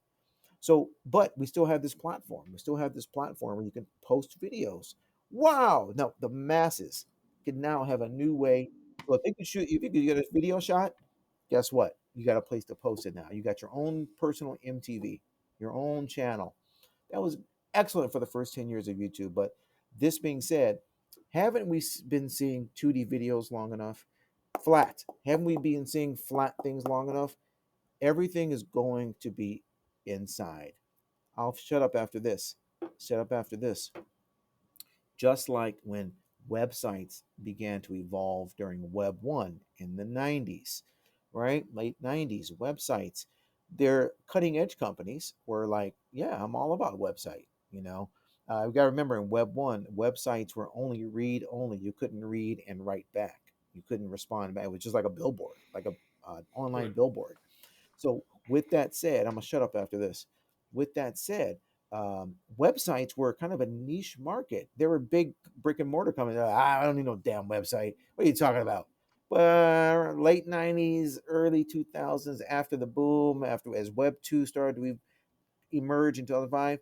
So, but we still have this platform. We still have this platform where you can post videos. Wow! Now the masses can now have a new way. So if you could get a video shot, guess what? You got a place to post it now. You got your own personal MTV, your own channel. That was excellent for the first 10 years of YouTube. But this being said, haven't we been seeing 2D videos long enough? Flat. Haven't we been seeing flat things long enough? Everything is going to be inside. I'll shut up after this. Shut up after this. Just like when websites began to evolve during Web 1 in the 90s, right? Late 90s, websites, their cutting edge companies were like, yeah, I'm all about a website, we got to remember in Web 1, websites were only read only. You couldn't read and write back. You couldn't respond back. It was just like a billboard, like a online Right. billboard. So, with that said, I'm gonna shut up after this. With that said, websites were kind of a niche market. There were big brick and mortar companies. I don't need no damn website. What are you talking about? But late '90s, early 2000s, after the boom, after as Web 2 started to emerge in 2005,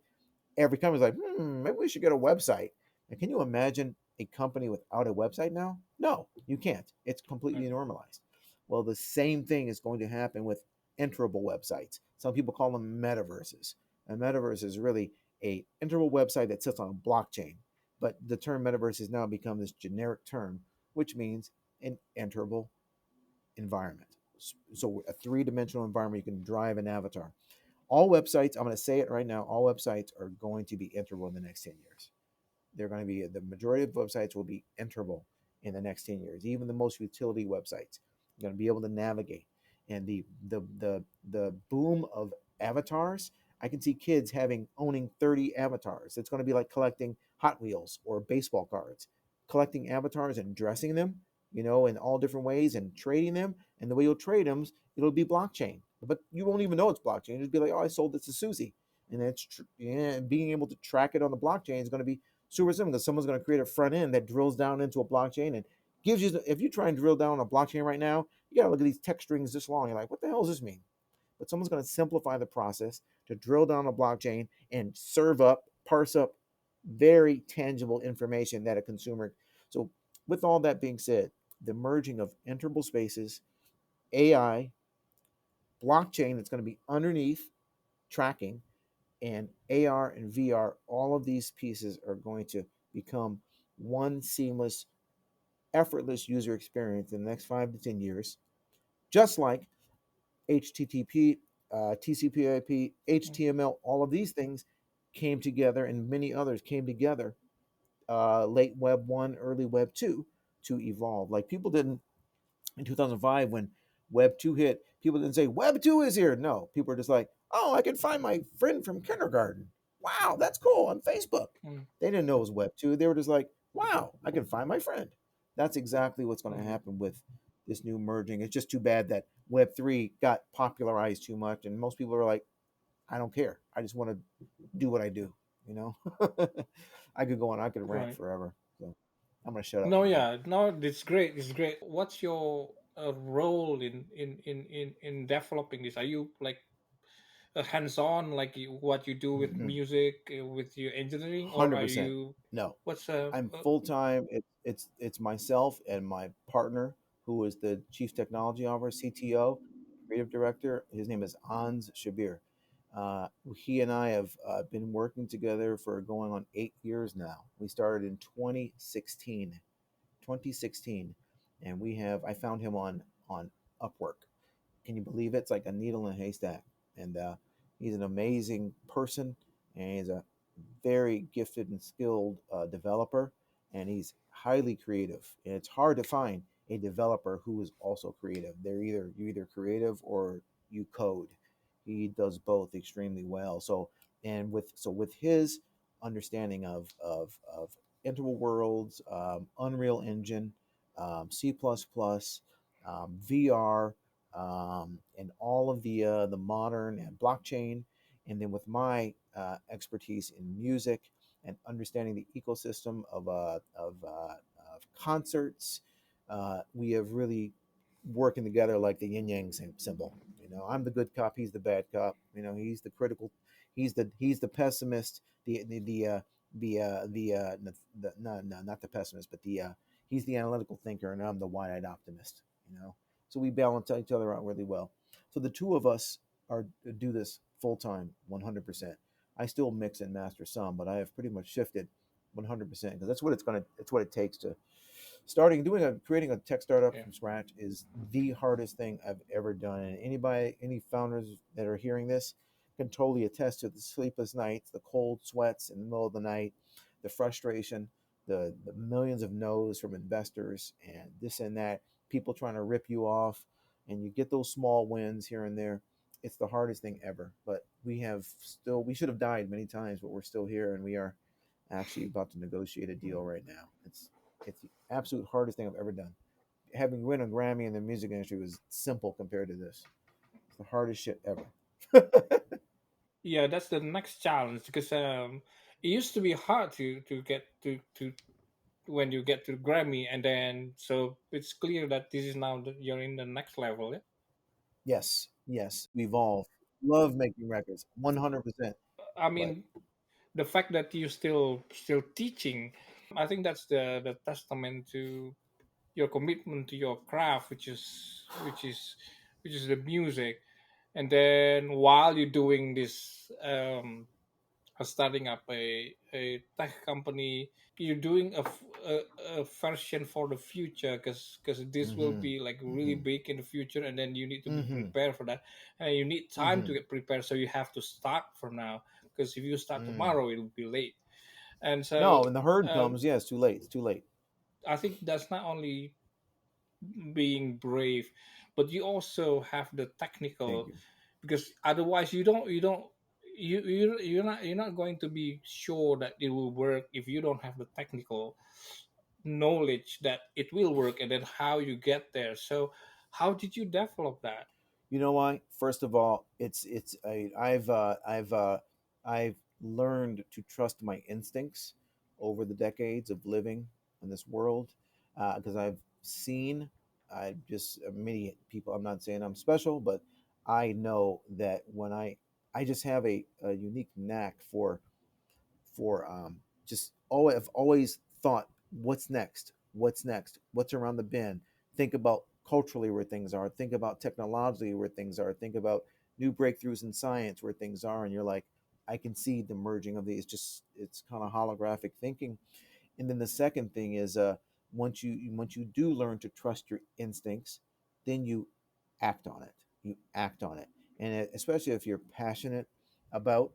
every company's like, maybe we should get a website. And can you imagine a company without a website now? No, you can't. It's completely Right. normalized. Well, the same thing is going to happen with enterable websites. Some people call them metaverses. A metaverse is really a enterable website that sits on a blockchain. But the term metaverse has now become this generic term, which means an enterable environment. So a three-dimensional environment, you can drive an avatar. All websites, I'm going to say it right now, all websites are going to be enterable in the next 10 years. They're going to be, the majority of websites will be enterable in the next 10 years. Even the most utility websites, you're going to be able to navigate. And the boom of avatars, I can see kids owning 30 avatars. It's going to be like collecting Hot Wheels or baseball cards, collecting avatars and dressing them, in all different ways and trading them. And the way you'll trade them, it'll be blockchain. But you won't even know it's blockchain. It'll be like, oh, I sold this to Susie. And yeah, being able to track it on the blockchain is going to be super simple because someone's going to create a front end that drills down into a blockchain and gives you. If you try and drill down on a blockchain right now, you got to look at these text strings this long. You're like, what the hell does this mean? But someone's going to simplify the process to drill down a blockchain and parse up very tangible information that a consumer. So, with all that being said, the merging of enterable spaces, AI, blockchain that's going to be underneath tracking, and AR and VR, all of these pieces are going to become one seamless, effortless user experience in the next 5 to 10 years, just like HTTP, TCP/IP, Mm. HTML, all of these things came together, and many others came together late Web 1, early Web 2 to evolve. Like people didn't in 2005 when Web 2 hit, people didn't say Web 2 is here. No, people were just like, oh, I can find my friend from kindergarten. Wow, that's cool on Facebook. Mm. They didn't know it was Web 2. They were just like, wow, I can find my friend. That's exactly what's going to Mm. happen with this new merging. It's just too bad that Web 3 got popularized too much. And most people are like, I don't care. I just want to do what I do. You know, I could go on, I could rant Right. forever. So I'm going to shut up No, from here. yeah, no, it's great. It's great. What's your role in developing this? Are you like hands-on, like what you do with Mm-mm. music, with your engineering, or are 100%. you? No, What's I'm full time. It's myself and my partner, who is the chief technology officer, CTO. creative director. His name is Hans Shabir. He and I have been working together for going on 8 years now. We started in 2016, and I found him on Upwork. Can you believe it? It's like a needle in a haystack. And he's an amazing person, and he's a very gifted and skilled developer, and he's highly creative. And it's hard to find a developer who is also creative. You're either creative or you code. He does both extremely well. With his understanding of interval worlds, Unreal Engine, C++, VR, and all of the modern and blockchain, and then with my expertise in music and understanding the ecosystem of concerts, we have really working together like the yin yang symbol. I'm the good cop, he's the bad cop. He's the critical, he's the pessimist, the no, no, not the pessimist, but he's the analytical thinker, and I'm the wide-eyed optimist. So we balance each other out really well. So the two of us are do this full time, 100%. I still mix and master some, but I have pretty much shifted 100% because it's what it takes to creating a tech startup Yeah. from scratch is the hardest thing I've ever done. And any founders that are hearing this can totally attest to the sleepless nights, the cold sweats in the middle of the night, the frustration, the millions of no's from investors and this and that, people trying to rip you off, and you get those small wins here and there. It's the hardest thing ever, but we should have died many times, but we're still here, and we are actually about to negotiate a deal right now. It's the absolute hardest thing I've ever done. Having win a Grammy in the music industry was simple compared to this. It's the hardest shit ever. Yeah, that's the next challenge because it used to be hard to get to when you get to Grammy, and then so it's clear that this is now that you're in the next level. Yeah? Yes, yes, we evolve. Love making records, 100%. I But mean, the fact that you still teaching, I think that's the testament to your commitment to your craft, which is the music. And then while you're doing this, starting up a tech company, you're doing a version for the future because this will mm-hmm, be like really mm-hmm, big in the future, and then you need to be mm-hmm, prepared for that, and you need time mm-hmm, to get prepared, so you have to start from now, because if you start mm. tomorrow it will be late. And so No, when the herd um, comes, yeah, it's too late. It's too late. I think that's not only being brave, but you also have the Thank technical, you. because otherwise you're not going to be sure that it will work if you don't have the technical knowledge that it will work, and then how you get there. So how did you develop that? You know why? First of all, I've learned to trust my instincts over the decades of living in this world because I've seen I just many people. I'm not saying I'm special, but I know that I just have a unique knack for just I've always thought, what's next? What's next? What's around the bend? Think about culturally where things are. Think about technologically where things are. Think about new breakthroughs in science where things are. And you're like, I can see the merging of these. Just it's kind of holographic thinking. And then the second thing is, once you do learn to trust your instincts, then you act on it. You act on it, and especially if you're passionate about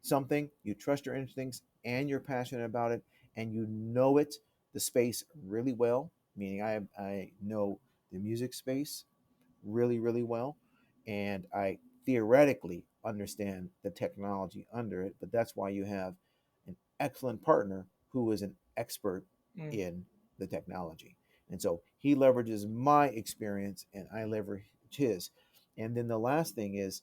something, you trust your instincts and you're passionate about it, and you know the space really well, meaning I know the music space really, really well, and I theoretically understand the technology under it, but that's why you have an excellent partner who is an expert Mm. in the technology. And so he leverages my experience and I leverage his. And then the last thing is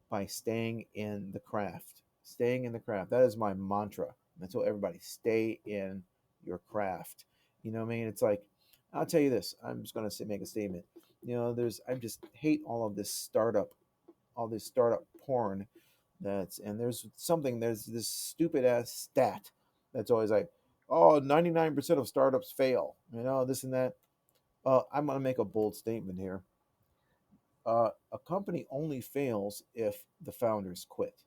by staying in the craft. Staying in the craft. That is my mantra. I tell everybody, stay in your craft. You know what I mean? It's like, I'll tell you this. I'm just going to make a statement. I just hate all this startup porn. There's this stupid ass stat that's always like, oh, 99% of startups fail. This and that. I'm going to make a bold statement here. A company only fails if the founders quit.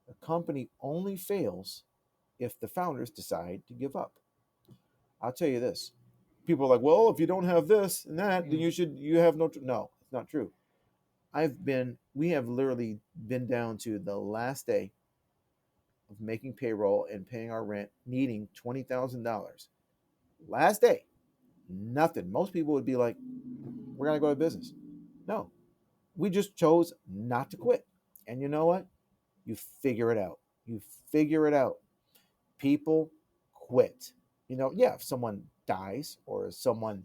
A company only fails if the founders decide to give up. I'll tell you this. People are like, well, if you don't have this and that, then Mm. you have no. No, it's not true. We have literally been down to the last day of making payroll and paying our rent, needing $20,000. Last day, nothing. Most people would be like, we're going to go to business. No, we just chose not to quit. And you know what? You figure it out. You figure it out. People quit. Yeah, if someone dies or someone,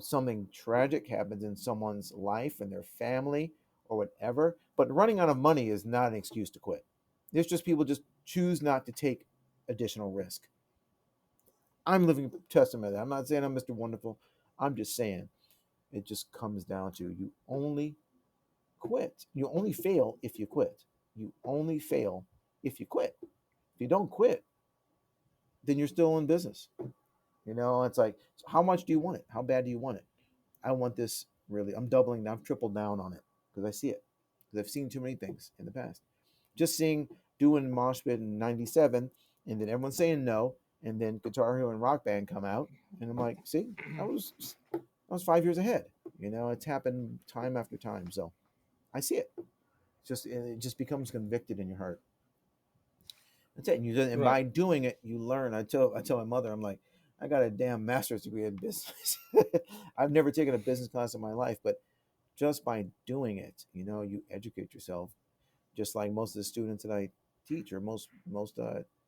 something tragic happens in someone's life and their family or whatever, but running out of money is not an excuse to quit. It's just people just choose not to take additional risk. I'm living testament of that. I'm not saying I'm Mr. Wonderful. I'm just saying it just comes down to you only quit. You only fail if you quit. You only fail if you quit. If you don't quit, then you're still in business. It's like, so how much do you want it? How bad do you want it? I want this really. I'm doubling down, triple down on it because I see it. Because I've seen too many things in the past. Just seeing doing Moshpit in '97, and then everyone saying no, and then Guitar Hero and Rock Band come out, and I'm like, see, I was 5 years ahead. It's happened time after time. So I see it. It just becomes convicted in your heart. That's it. And Right. by doing it, you learn. I tell my mother, I'm like, I got a damn master's degree in business. I've never taken a business class in my life, but just by doing it, you educate yourself. Just like most of the students that I teach, or most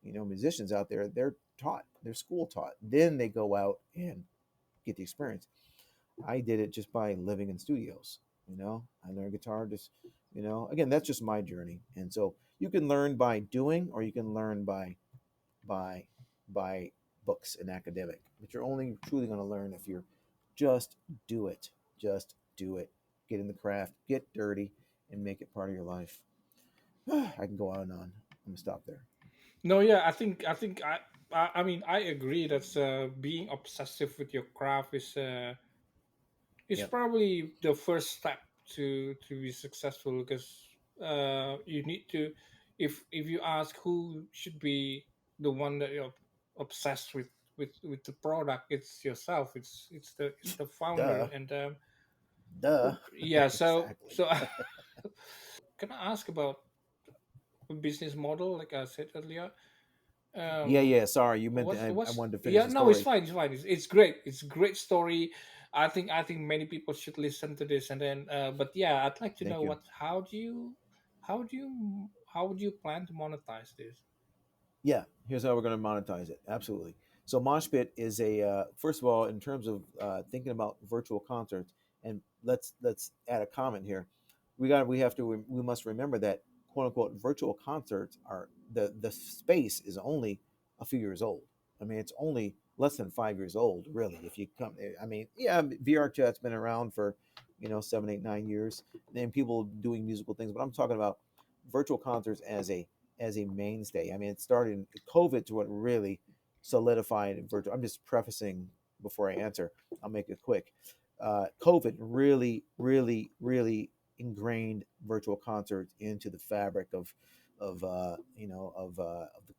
musicians out there, they're school taught. Then they go out and get the experience. I did it just by living in studios. I learned guitar just, again, that's just my journey. And so you can learn by doing, or you can learn by by books and academic. But you're only truly going to learn if you're just do it. Just do it. Get in the craft, get dirty, and make it part of your life. I can go on and on. I'm gonna stop there. No, yeah, I mean, I agree that being obsessive with your craft is Yep. probably the first step to be successful, because you need to, if you ask who should be the one that you're obsessed with the product, it's yourself. It's the founder. Duh. And Duh. yeah, Exactly. can I ask about a business model, like I said earlier? Yeah, um yeah. Sorry, you meant to, I what's wanted to finish Yeah, the no, it's story. fine, it's great, it's a great story. I think many people should listen to this. And then but yeah, I'd like to know Thank you. what how do you plan to monetize this? Yeah, here's how we're going to monetize it. Absolutely. So Moshpit is first of all, in terms of thinking about virtual concerts, and let's add a comment here. We must remember that quote unquote virtual concerts are the space is only a few years old. I mean, it's only less than 5 years old, really. If you come, I mean, yeah, VR chat's been around for 7, 8, 9 years, and people doing musical things. But I'm talking about virtual concerts as a mainstay. I mean, it started in COVID to what really solidified virtual. I'm just prefacing before I answer. I'll make it quick. COVID really, really, really ingrained virtual concerts into the fabric of the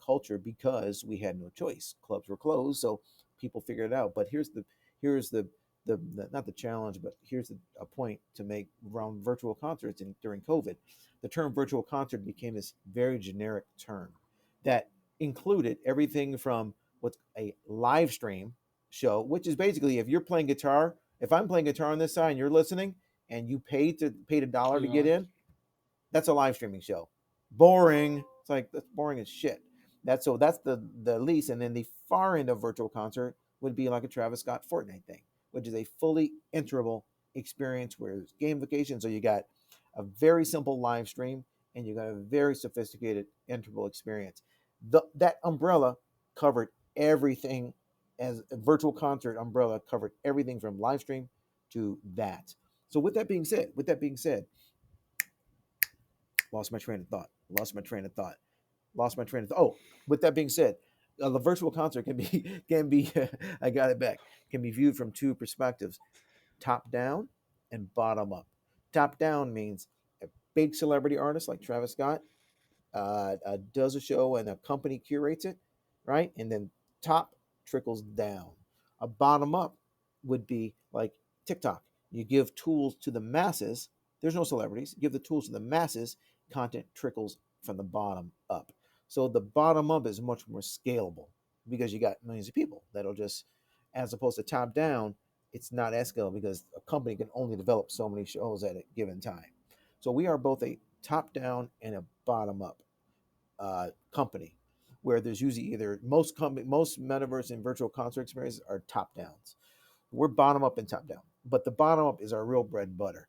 culture because we had no choice. Clubs were closed, so people figured it out. But here's the not the challenge, but here's a point to make around virtual concerts during COVID. The term virtual concert became this very generic term that included everything from what's a live stream show, which is basically if you're playing guitar, if I'm playing guitar on this side and you're listening and you paid a dollar to get Yeah. in, that's a live streaming show. Boring. It's like that's boring as shit. That's the least. And then the far end of virtual concert would be like a Travis Scott Fortnite thing, which is a fully enterable experience where it's gamification. So you got a very simple live stream and you got a very sophisticated enterable experience. That umbrella covered everything. As a virtual concert umbrella covered everything from live stream to that. So with that being said, lost my train of thought. Lost my train of thought. Lost my train of thought. Oh, with that being said, the virtual concert can be I got it back. Can be viewed from two perspectives: top down and bottom up. Top down means a big celebrity artist like Travis Scott does a show and a company curates it, right? And then top trickles down. A bottom up would be like TikTok. You give tools to the masses. There's no celebrities. Give the tools to the masses. Content trickles from the bottom up. So the bottom up is much more scalable because you got millions of people that'll just, as opposed to top down, it's not as scalable because a company can only develop so many shows at a given time. So we are both a top down and a bottom up company, where there's usually either most metaverse and virtual concert experiences are top downs. We're bottom up and top down, but the bottom up is our real bread and butter.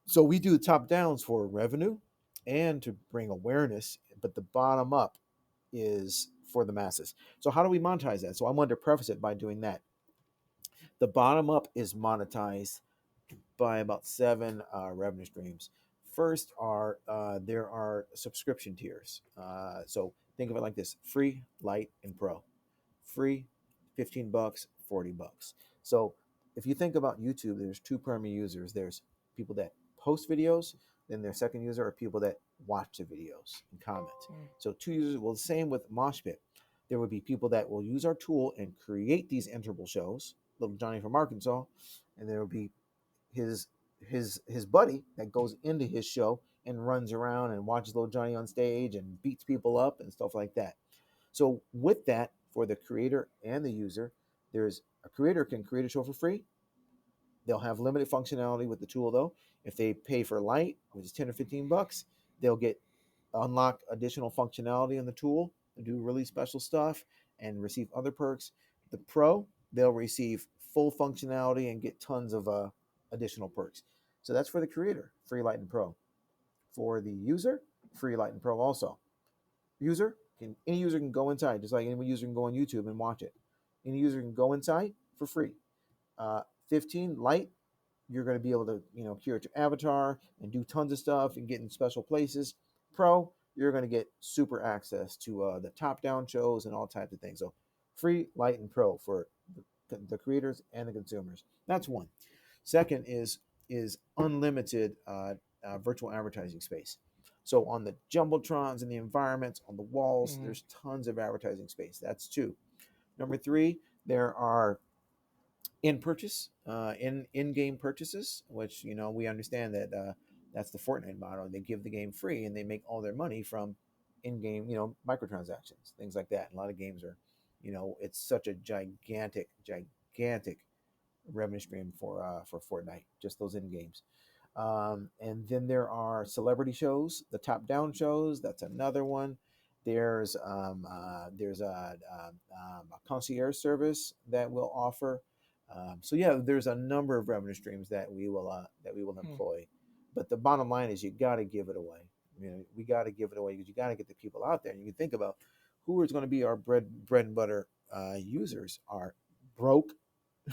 So we do top downs for revenue and to bring awareness, but the bottom up is for the masses. So how do we monetize that? So I wanted to preface it by doing that. The bottom up is monetized by about seven revenue streams. First are there are subscription tiers. So think of it like this: free, light, and pro. Free, $15, $40. So if you think about YouTube, there's two primary users. There's people that post videos, then their second user are people that watch the videos and comment. Mm. So two users. Well, the same with Moshpit. There would be people that will use our tool and create these interval shows. Little Johnny from Arkansas, and there will be his his buddy that goes into his show and runs around and watches little Johnny on stage and beats people up and stuff like that. So with that, for the creator and the user, there's a creator can create a show for free. They'll have limited functionality with the tool though. If they pay for light, which is 10 or $15, they'll get unlock additional functionality in the tool and do really special stuff and receive other perks. The pro, they'll receive full functionality and get tons of additional perks. So that's for the creator, free light and pro. For the user, free light and pro also. Any user can go inside, just like any user can go on YouTube and watch it. Any user can go inside for free. 15 light, you're going to be able to curate your avatar and do tons of stuff and get in special places. Pro, you're going to get super access to the top down shows and all types of things. So free, light, and pro for the creators and the consumers. That's one. Second is unlimited virtual advertising space. So on the jumbotrons and the environments on the walls, Mm. there's tons of advertising space. That's two. Number three, there are in game purchases, which we understand that that's the Fortnite model. They give the game free and they make all their money from in game microtransactions, things like that. A lot of games are, it's such a gigantic revenue stream for Fortnite, just those in games. And then there are celebrity shows, the top down shows. That's another one. There's a concierge service that we'll offer. So yeah, there's a number of revenue streams that we will Mm. employ. But the bottom line is you got to give it away. We got to give it away because you got to get the people out there. And you can think about who is going to be our bread and butter users are broke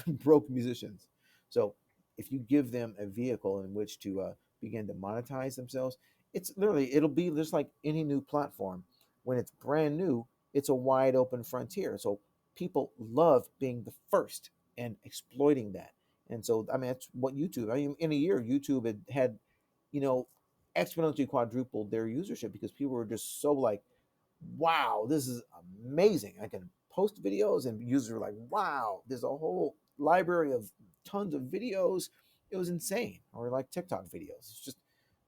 broke musicians. So if you give them a vehicle in which to begin to monetize themselves, it'll be just like any new platform. When it's brand new, it's a wide open frontier. So people love being the first and exploiting that. And so I mean that's what YouTube. I mean in a year, YouTube had you know exponentially quadrupled their usership because people were just so like, wow, this is amazing. I can post videos and users are like, wow, there's a whole library of tons of videos. It was insane. Or like TikTok videos. It's just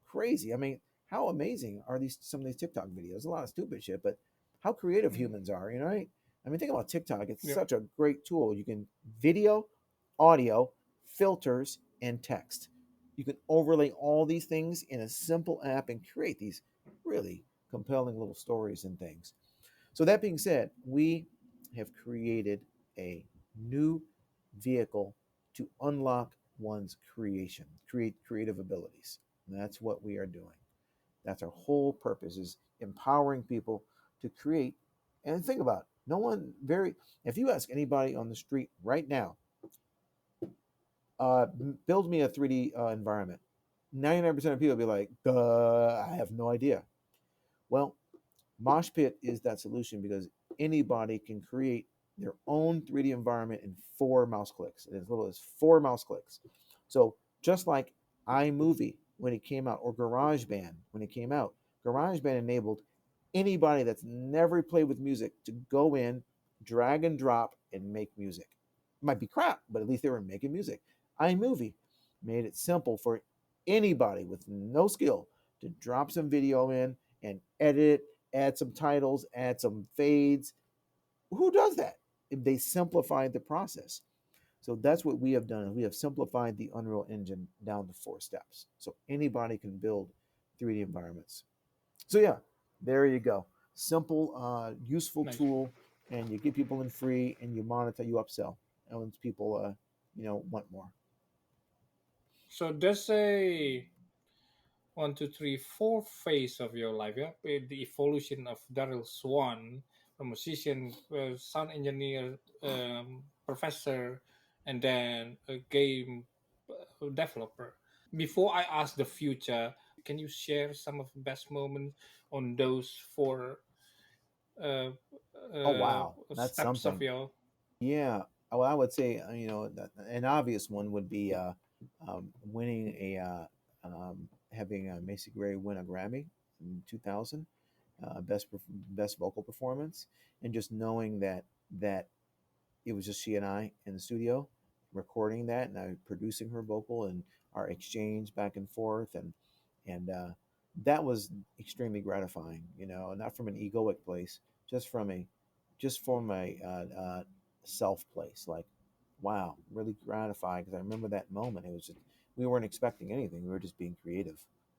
crazy. I mean, how amazing are these some of these TikTok videos? A lot of stupid shit, but how creative Mm. humans are, right? I mean, think about TikTok. It's Yep. such a great tool. You can video, audio, filters, and text. You can overlay all these things in a simple app and create these really compelling little stories and things. So that being said, we have created a new vehicle to unlock one's create creative abilities. And that's what we are doing. That's our whole purpose is empowering people to create. And think about it, no one very if you ask anybody on the street right now, build me a 3D environment. 99% of people will be like, I have no idea. Well, Moshpit is that solution because anybody can create their own 3D environment in 4 mouse clicks. As little as 4 mouse clicks. So Just like iMovie when it came out, or GarageBand when it came out. GarageBand enabled anybody that's never played with music to go in, drag and drop, and make music. It might be crap, but at least they were making music. iMovie made it simple for anybody with no skill to drop some video in and edit it, add some titles, add some fades. Who does that? They simplified the process. So that's what we have done. We have simplified the Unreal Engine down to 4 steps. So anybody can build 3D environments. So yeah, there you go. Simple, useful Nice. tool, and you get people in free, and you monitor, you upsell, and when people, want more. So there's a one, two, three, four phase of your life. Yeah, the evolution of Darryl Swann, a musician, sound engineer, professor, and then a game developer. Before I ask the future, can you share some of the best moments on those four uh, Oh wow, that's steps of something. your? Yeah. Well, I would say, an obvious one would be winning having Macy Gray win a Grammy in 2000, best vocal performance, and just knowing that it was just she and I in the studio recording that, and I producing her vocal, and our exchange back and forth, and that was extremely gratifying. Not from an egoic place, just from a just from a self place. Like, wow, really gratified, because I remember that moment. It was just, we weren't expecting anything. We were just being creative.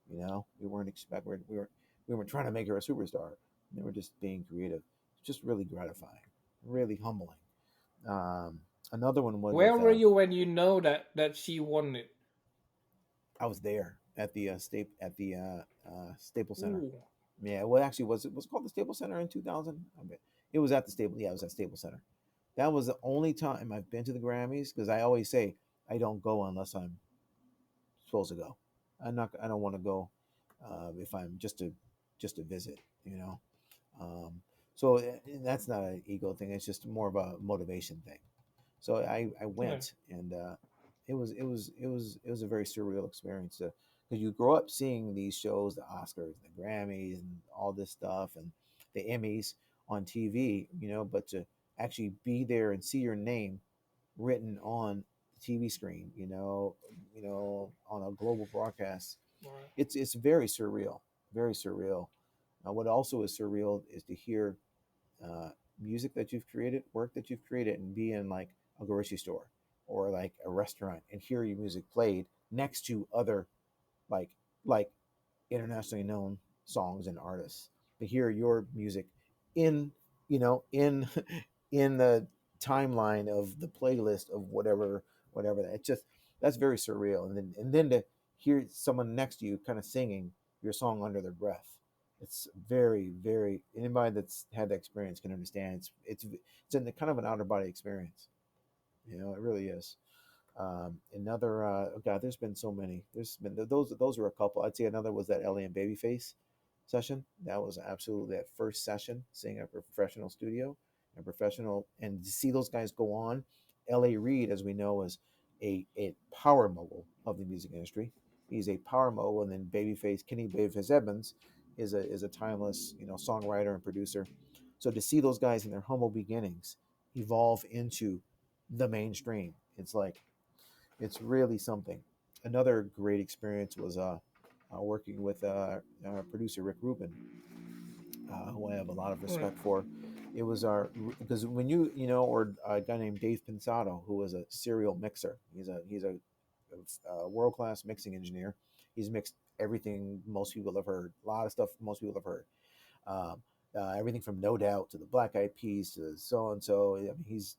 We weren't expect we weren't trying to make her a superstar. We were just being creative. Just really gratifying, really humbling. Um, Another one was Where with were you when you know that she won it? I was there at the Staples Center. Ooh, Yeah, well, actually, was it called the Staples Center in 2000? I mean, it was at the Staples. Yeah, it was at Staples Center. That was the only time I've been to the Grammys, because I always say I don't go unless I'm supposed to go. I'm not. I don't want to go if I'm just to visit. You know. Um, so that's not an ego thing. It's just more of a motivation thing. So I yeah, went, and it was a very surreal experience, because you grow up seeing these shows, the Oscars, the Grammys, and all this stuff, and the Emmys on TV, but to actually be there and see your name written on the TV screen, on a global broadcast, right. it's very surreal, very surreal. What also is surreal is to hear uh, music that you've created, work that you've created, and be in like a grocery store or like a restaurant and hear your music played next to other like like internationally known songs and artists. To hear your music in in in the timeline of the playlist of whatever that, it's just, that's very surreal. And then to hear someone next to you kind of singing your song under their breath, it's very, very, anybody that's had that experience can understand. It's in the kind of an outer body experience. It really is. Another God, there's been so many. There's been those were a couple. I'd say another was that Ellie and Babyface session. That was absolutely that first session, seeing a professional studio and professional, and to see those guys go on. L.A. Reid, as we know, is a power mogul of the music industry. He's a power mogul, and then Kenny Babyface Edmonds is a timeless songwriter and producer. So to see those guys in their humble beginnings evolve into the mainstream, it's really something. Another great experience was working with producer Rick Rubin, who I have a lot of Right. respect for. It was our because when or a guy named Dave Pinsato, who was a serial mixer. He's a world class mixing engineer. He's mixed everything most people have heard. A lot of stuff most people have heard. Um, Everything from No Doubt to the Black Eyed Peas to so and so. I mean, he's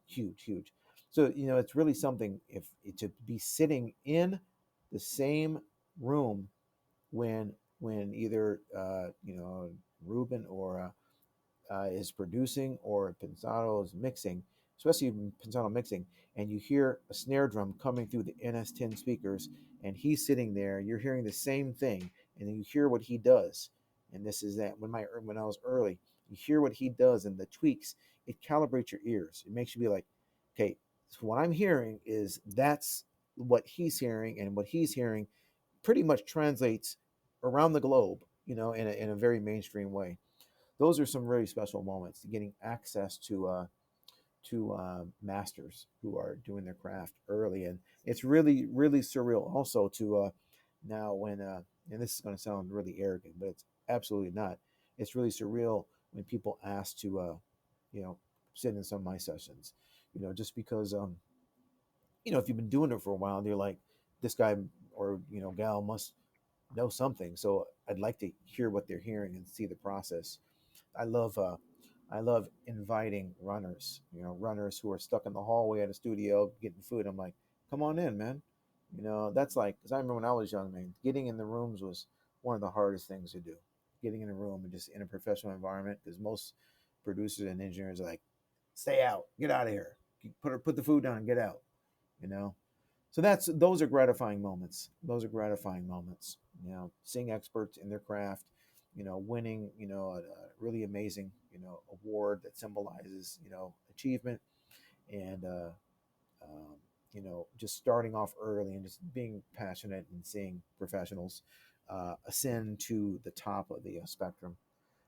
huge, huge. So it's really something if to be sitting in the same room when either Ruben or is producing or Pensado is mixing, especially Pensado mixing, and you hear a snare drum coming through the NS10 speakers, and he's sitting there, you're hearing the same thing, and then you hear what he does, and this is that when I was early, you hear what he does and the tweaks, it calibrates your ears. It makes you be like, okay, so what I'm hearing is what he's hearing, and what he's hearing pretty much translates around the globe, in a very mainstream way. Those are some really special moments, getting access to masters who are doing their craft early, and it's really really surreal also to now when and this is going to sound really arrogant, but it's absolutely not. It's really surreal when people ask to you know sit in some of my sessions, just because if you've been doing it for a while, they're like, this guy or gal must know something. So I'd like to hear what they're hearing and see the process. I love uh, I love inviting runners, runners who are stuck in the hallway at a studio getting food. I'm like, come on in, man. That's like, because I remember when I was young, man, getting in the rooms was one of the hardest things to do. Getting in a room and just in a professional environment, because most producers and engineers are like, stay out, get out of here, put the food down, and get out. You know, so those are gratifying moments. Those are gratifying moments. Seeing experts in their craft, winning, a really amazing, award that symbolizes, achievement, and just starting off early and just being passionate and seeing professionals ascend to the top of the spectrum.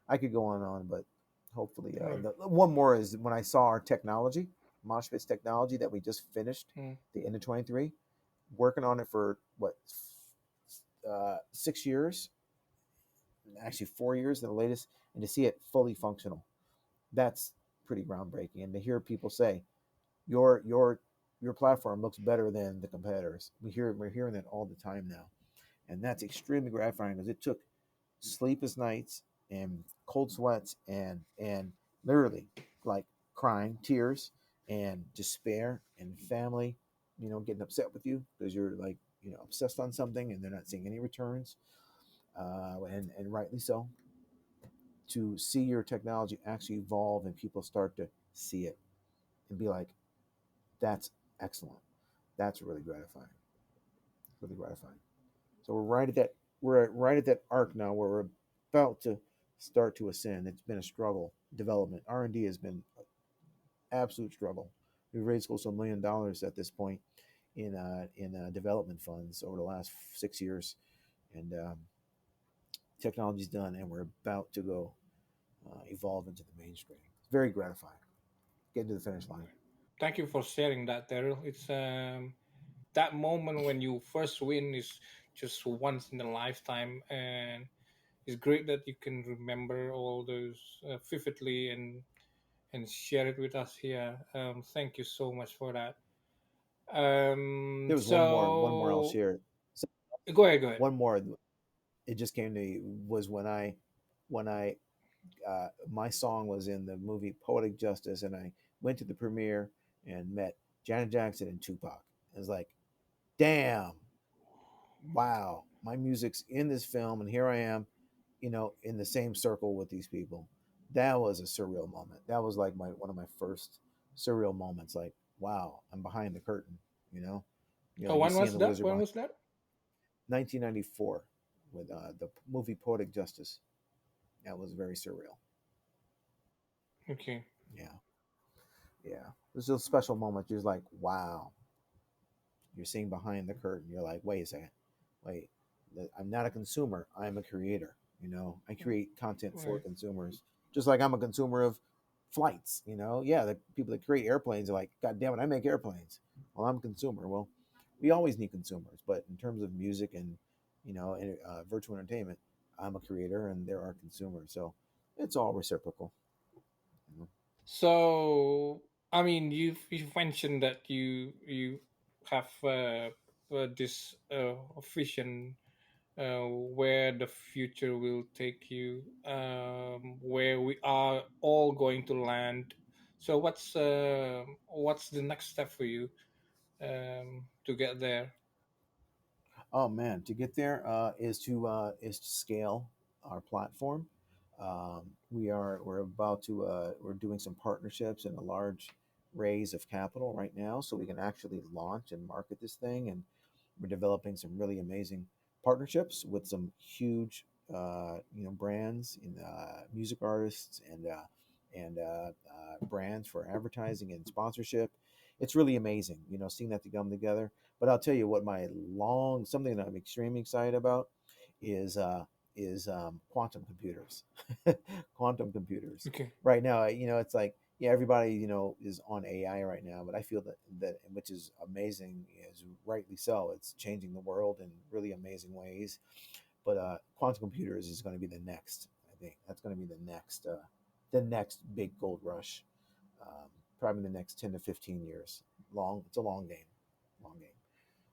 I could go on and on, but hopefully, Right. one more is when I saw our technology, Moshpit's technology that we just finished Mm. the end of 23, working on it for what 6 years, actually 4 years, the latest, and to see it fully functional, that's pretty groundbreaking. And to hear people say your platform looks better than the competitors, we're hearing that all the time now, and that's extremely gratifying because it took sleepless nights and cold sweats and literally like crying tears and despair and family getting upset with you because you're like obsessed on something and they're not seeing any returns, and rightly so, to see your technology actually evolve and people start to see it and be like, that's excellent. That's really gratifying. Really gratifying. So right at that arc now where we're about to start to ascend. It's been a struggle. Development R&D has been an absolute struggle. We've raised close to $1 million at this point in development funds over the last 6 years, and technology's done, and we're about to go evolve into the mainstream. It's very gratifying. Getting to the finish line. Thank you for sharing that, Daryl. It's that moment when you first win is just once in a lifetime, and it's great that you can remember all those vividly and share it with us here. Thank you so much for that. There was one more I'll So share. So go ahead, go ahead. one more, it just came to me, was when I my song was in the movie Poetic Justice, and I went to the premiere and met Janet Jackson and Tupac. It was like, damn, wow, my music's in this film, and here I am, in the same circle with these people. That was a surreal moment. That was like my one of my first surreal moments. Like, wow, I'm behind the curtain. You know, Oh, you're when seeing was the that? wizard When behind. was that? 1994 with the movie Poetic Justice. That was very surreal. Okay. Yeah, yeah. It was a special moment. You're like, wow, you're seeing behind the curtain. You're like, wait a second, wait. I'm not a consumer. I'm a creator. I create content for Right. consumers, just like I'm a consumer of flights. Yeah, the people that create airplanes are like, God damn it, I make airplanes. Well, I'm a consumer. Well, we always need consumers, but in terms of music and virtual entertainment, I'm a creator and there are consumers. So it's all reciprocal. you know. So, I mean, you've mentioned that you have this vision where the future will take you, where we are all going to land. So, what's the next step for you to get there? Oh man, to get there is to scale our platform. We're about to we're doing some partnerships and a large raise of capital right now, so we can actually launch and market this thing. And we're developing some really amazing partnerships with some huge brands in music artists and brands for advertising and sponsorship. It's really amazing, seeing that to come together. But I'll tell you what, my long something that I'm extremely excited about is quantum computers. Quantum computers. Okay. Right now, it's like, yeah, everybody is on AI right now, but I feel that which is amazing, is rightly so. It's changing the world in really amazing ways. But quantum computers is going to be the next. I think that's going to be the next big gold rush. Probably the next 10 to 15 years. Long. It's a long game. Long game.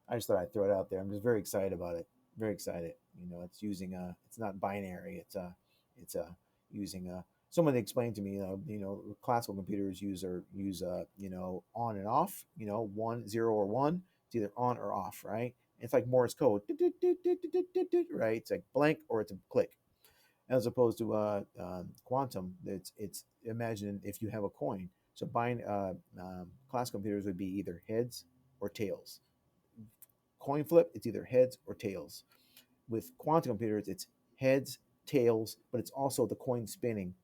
I just thought I'd throw it out there. I'm just very excited about it. Very excited. It's using it's not binary. It's using someone explained to me, classical computers use on and off, one, zero, or one. It's either on or off, right? It's like Morse code, right? It's like blank or it's a click, as opposed to quantum. It's imagine if you have a coin. So buying class computers would be either heads or tails. Coin flip, it's either heads or tails. With quantum computers, it's heads, tails, but it's also the coin spinning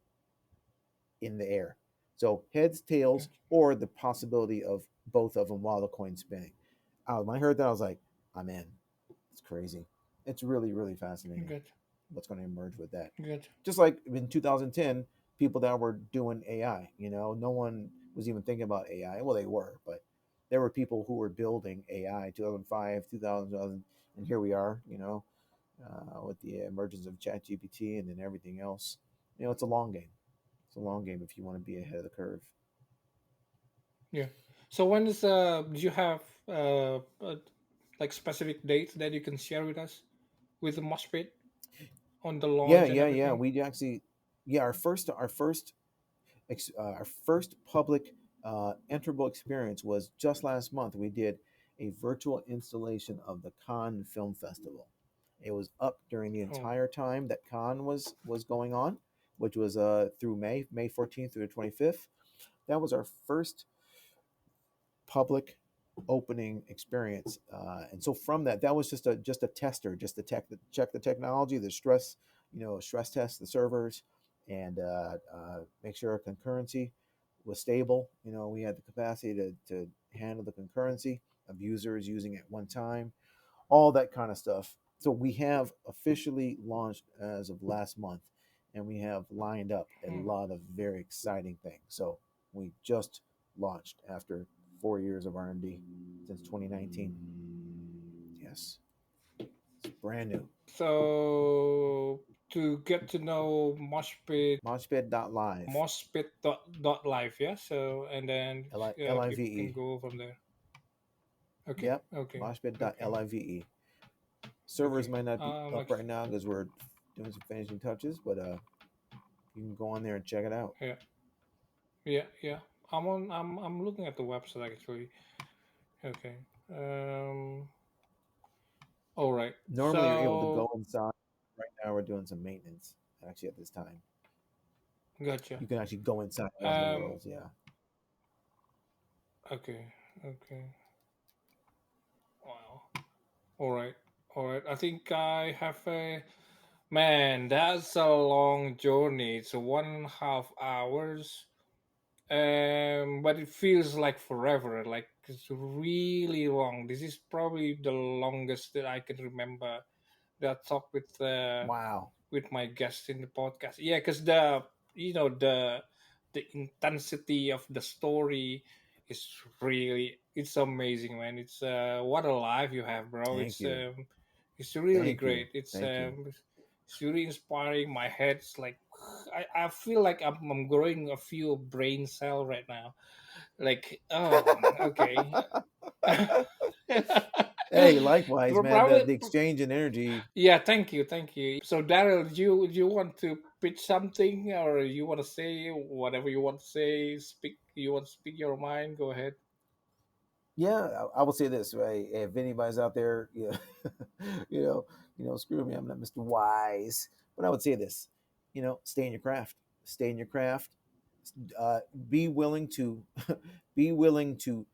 in the air. So heads, tails, Good. or the possibility of both of them while the coin's spinning. When I heard that, I was like, I'm in. It's crazy. It's really, really fascinating Good. what's going to emerge with that. Good. Just like in 2010, people that were doing AI, no one was even thinking about AI. Well, they were, but there were people who were building AI 2005, 2000, and here we are, with the emergence of ChatGPT and then everything else. It's a long game. It's a long game if you want to be ahead of the curve. Yeah. So when is do you have like specific dates that you can share with us with the Moshpit on the Yeah, launch and yeah, yeah. everything? We actually, yeah, our first public enterable experience was just last month. We did a virtual installation of the Cannes Film Festival. It was up during the Oh, entire time that Cannes was going on, which was through May 14th through the 25th. That was our first public opening experience, and so from that was just a tester, just to check the technology, the stress, stress test the servers, and make sure our concurrency was stable. We had the capacity to handle the concurrency of users using it at one time, all that kind of stuff. So we have officially launched as of last month, and we have lined up a hmm. lot of very exciting things. So we just launched after 4 years of R&D since 2019. Yes, it's brand new. So to get to know Moshpit, Moshpit.live, Moshpit dot live, yeah. So and then people can Live. go from there. Okay. Yep, Okay. Okay. Moshpit.live. Servers Okay. might not be up Like right now because we're doing some finishing touches, but you can go on there and check it out. yeah, yeah, yeah. I'm looking at the website actually. Okay. Um. All right. Normally, you're able to So go inside. Right now, we're doing some maintenance actually at this time. gotcha. You can actually go inside one of the Um. worlds. Yeah. Okay. Okay. Wow. All right. All right. I think I have a man. That's a long journey. It's 1.5 hours. But it feels like forever. Like it's really long. This is probably the longest that I can remember that talk Wow. with my guests in the podcast. Yeah, because the the intensity of the story is really it's amazing, man. It's what a life you have, bro. Thank you. It's really Thank you. great. Thank you. It's really inspiring. My head's like I feel like I'm growing a few brain cell right now. Like okay. Hey, likewise, man. The Probably the exchange in energy. yeah, thank you, thank you. So, Daryl, do you want to pitch something, or you want to say whatever you want to say? Speak. You want to speak your mind? Go ahead. Yeah, I will say this, right? If anybody's out there, you know, screw me. I'm not Mr. Wise, but I would say this. Stay in your craft. Stay in your craft. Uh, be willing to, be willing to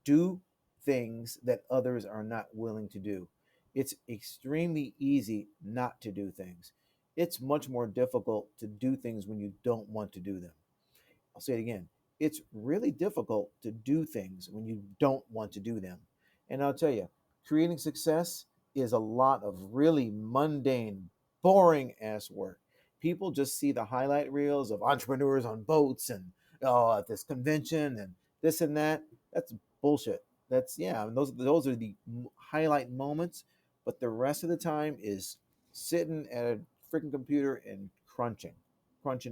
do things that others are not willing to do. It's extremely easy not to do things. It's much more difficult to do things when you don't want to do them. I'll say it again. it's really difficult to do things when you don't want to do them. And I'll tell you, creating success is a lot of really mundane, boring ass work. People just see the highlight reels of entrepreneurs on boats and at this convention and this and that. That's bullshit. That's yeah. Those are the highlight moments, but the rest of the time is sitting at a freaking computer and crunching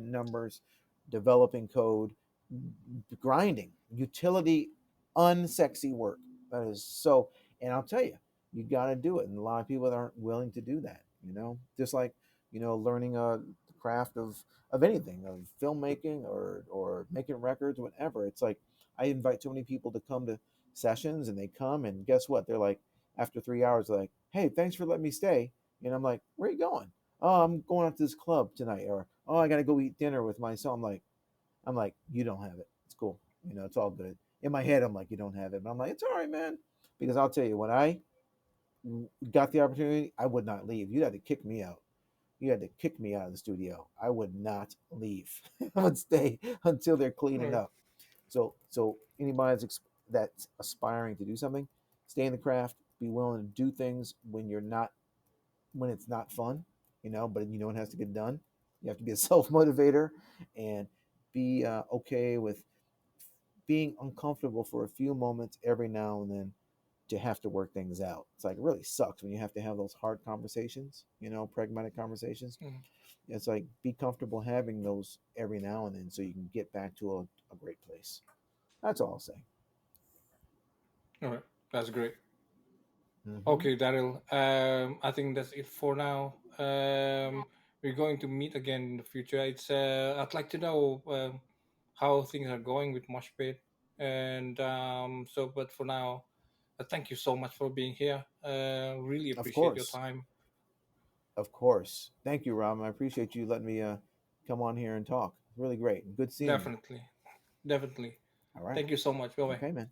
numbers, developing code, grinding, utility, unsexy work. That is so, and I'll tell you, you got to do it. And a lot of people aren't willing to do that, just like, learning the craft of anything, of filmmaking or making records, whatever. It's like, I invite so many people to come to sessions and they come and guess what? They're like, after 3 hours, they're like, hey, thanks for letting me stay. And I'm like, where are you going? Oh, I'm going out to this club tonight. Or, oh, I got to go eat dinner with my son. I'm like, you don't have it. It's cool. It's all good. In my head, I'm like, you don't have it. But I'm like, it's all right, man. Because I'll tell you, when I got the opportunity, I would not leave. You had to kick me out. You had to kick me out of the studio. I would not leave. I would stay until they're cleaning Mm, up. So anybody that's aspiring to do something, stay in the craft. Be willing to do things when it's not fun, but it has to get done. You have to be a self motivator and be okay with being uncomfortable for a few moments every now and then to have to work things out. It's like, it really sucks when you have to have those hard conversations, pragmatic conversations. mm. It's like, be comfortable having those every now and then so you can get back to a great place. That's all I'll say. All right, that's great. Hmm. Okay, Daryl. I think that's it for now. We're going to meet again in the future. I'd like to know how things are going with Moshpit, and but for now, thank you so much for being here. Really Of appreciate your course. time. Of course. Thank you, Rob. I appreciate you letting me come on here and talk. It's really great. Good seeing you. Definitely, definitely. All right. Thank you so much. Bye bye. Okay, man.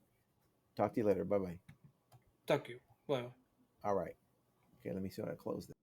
Talk to you later. Bye bye. Thank you. Bye. All right. Okay, let me see how I close this.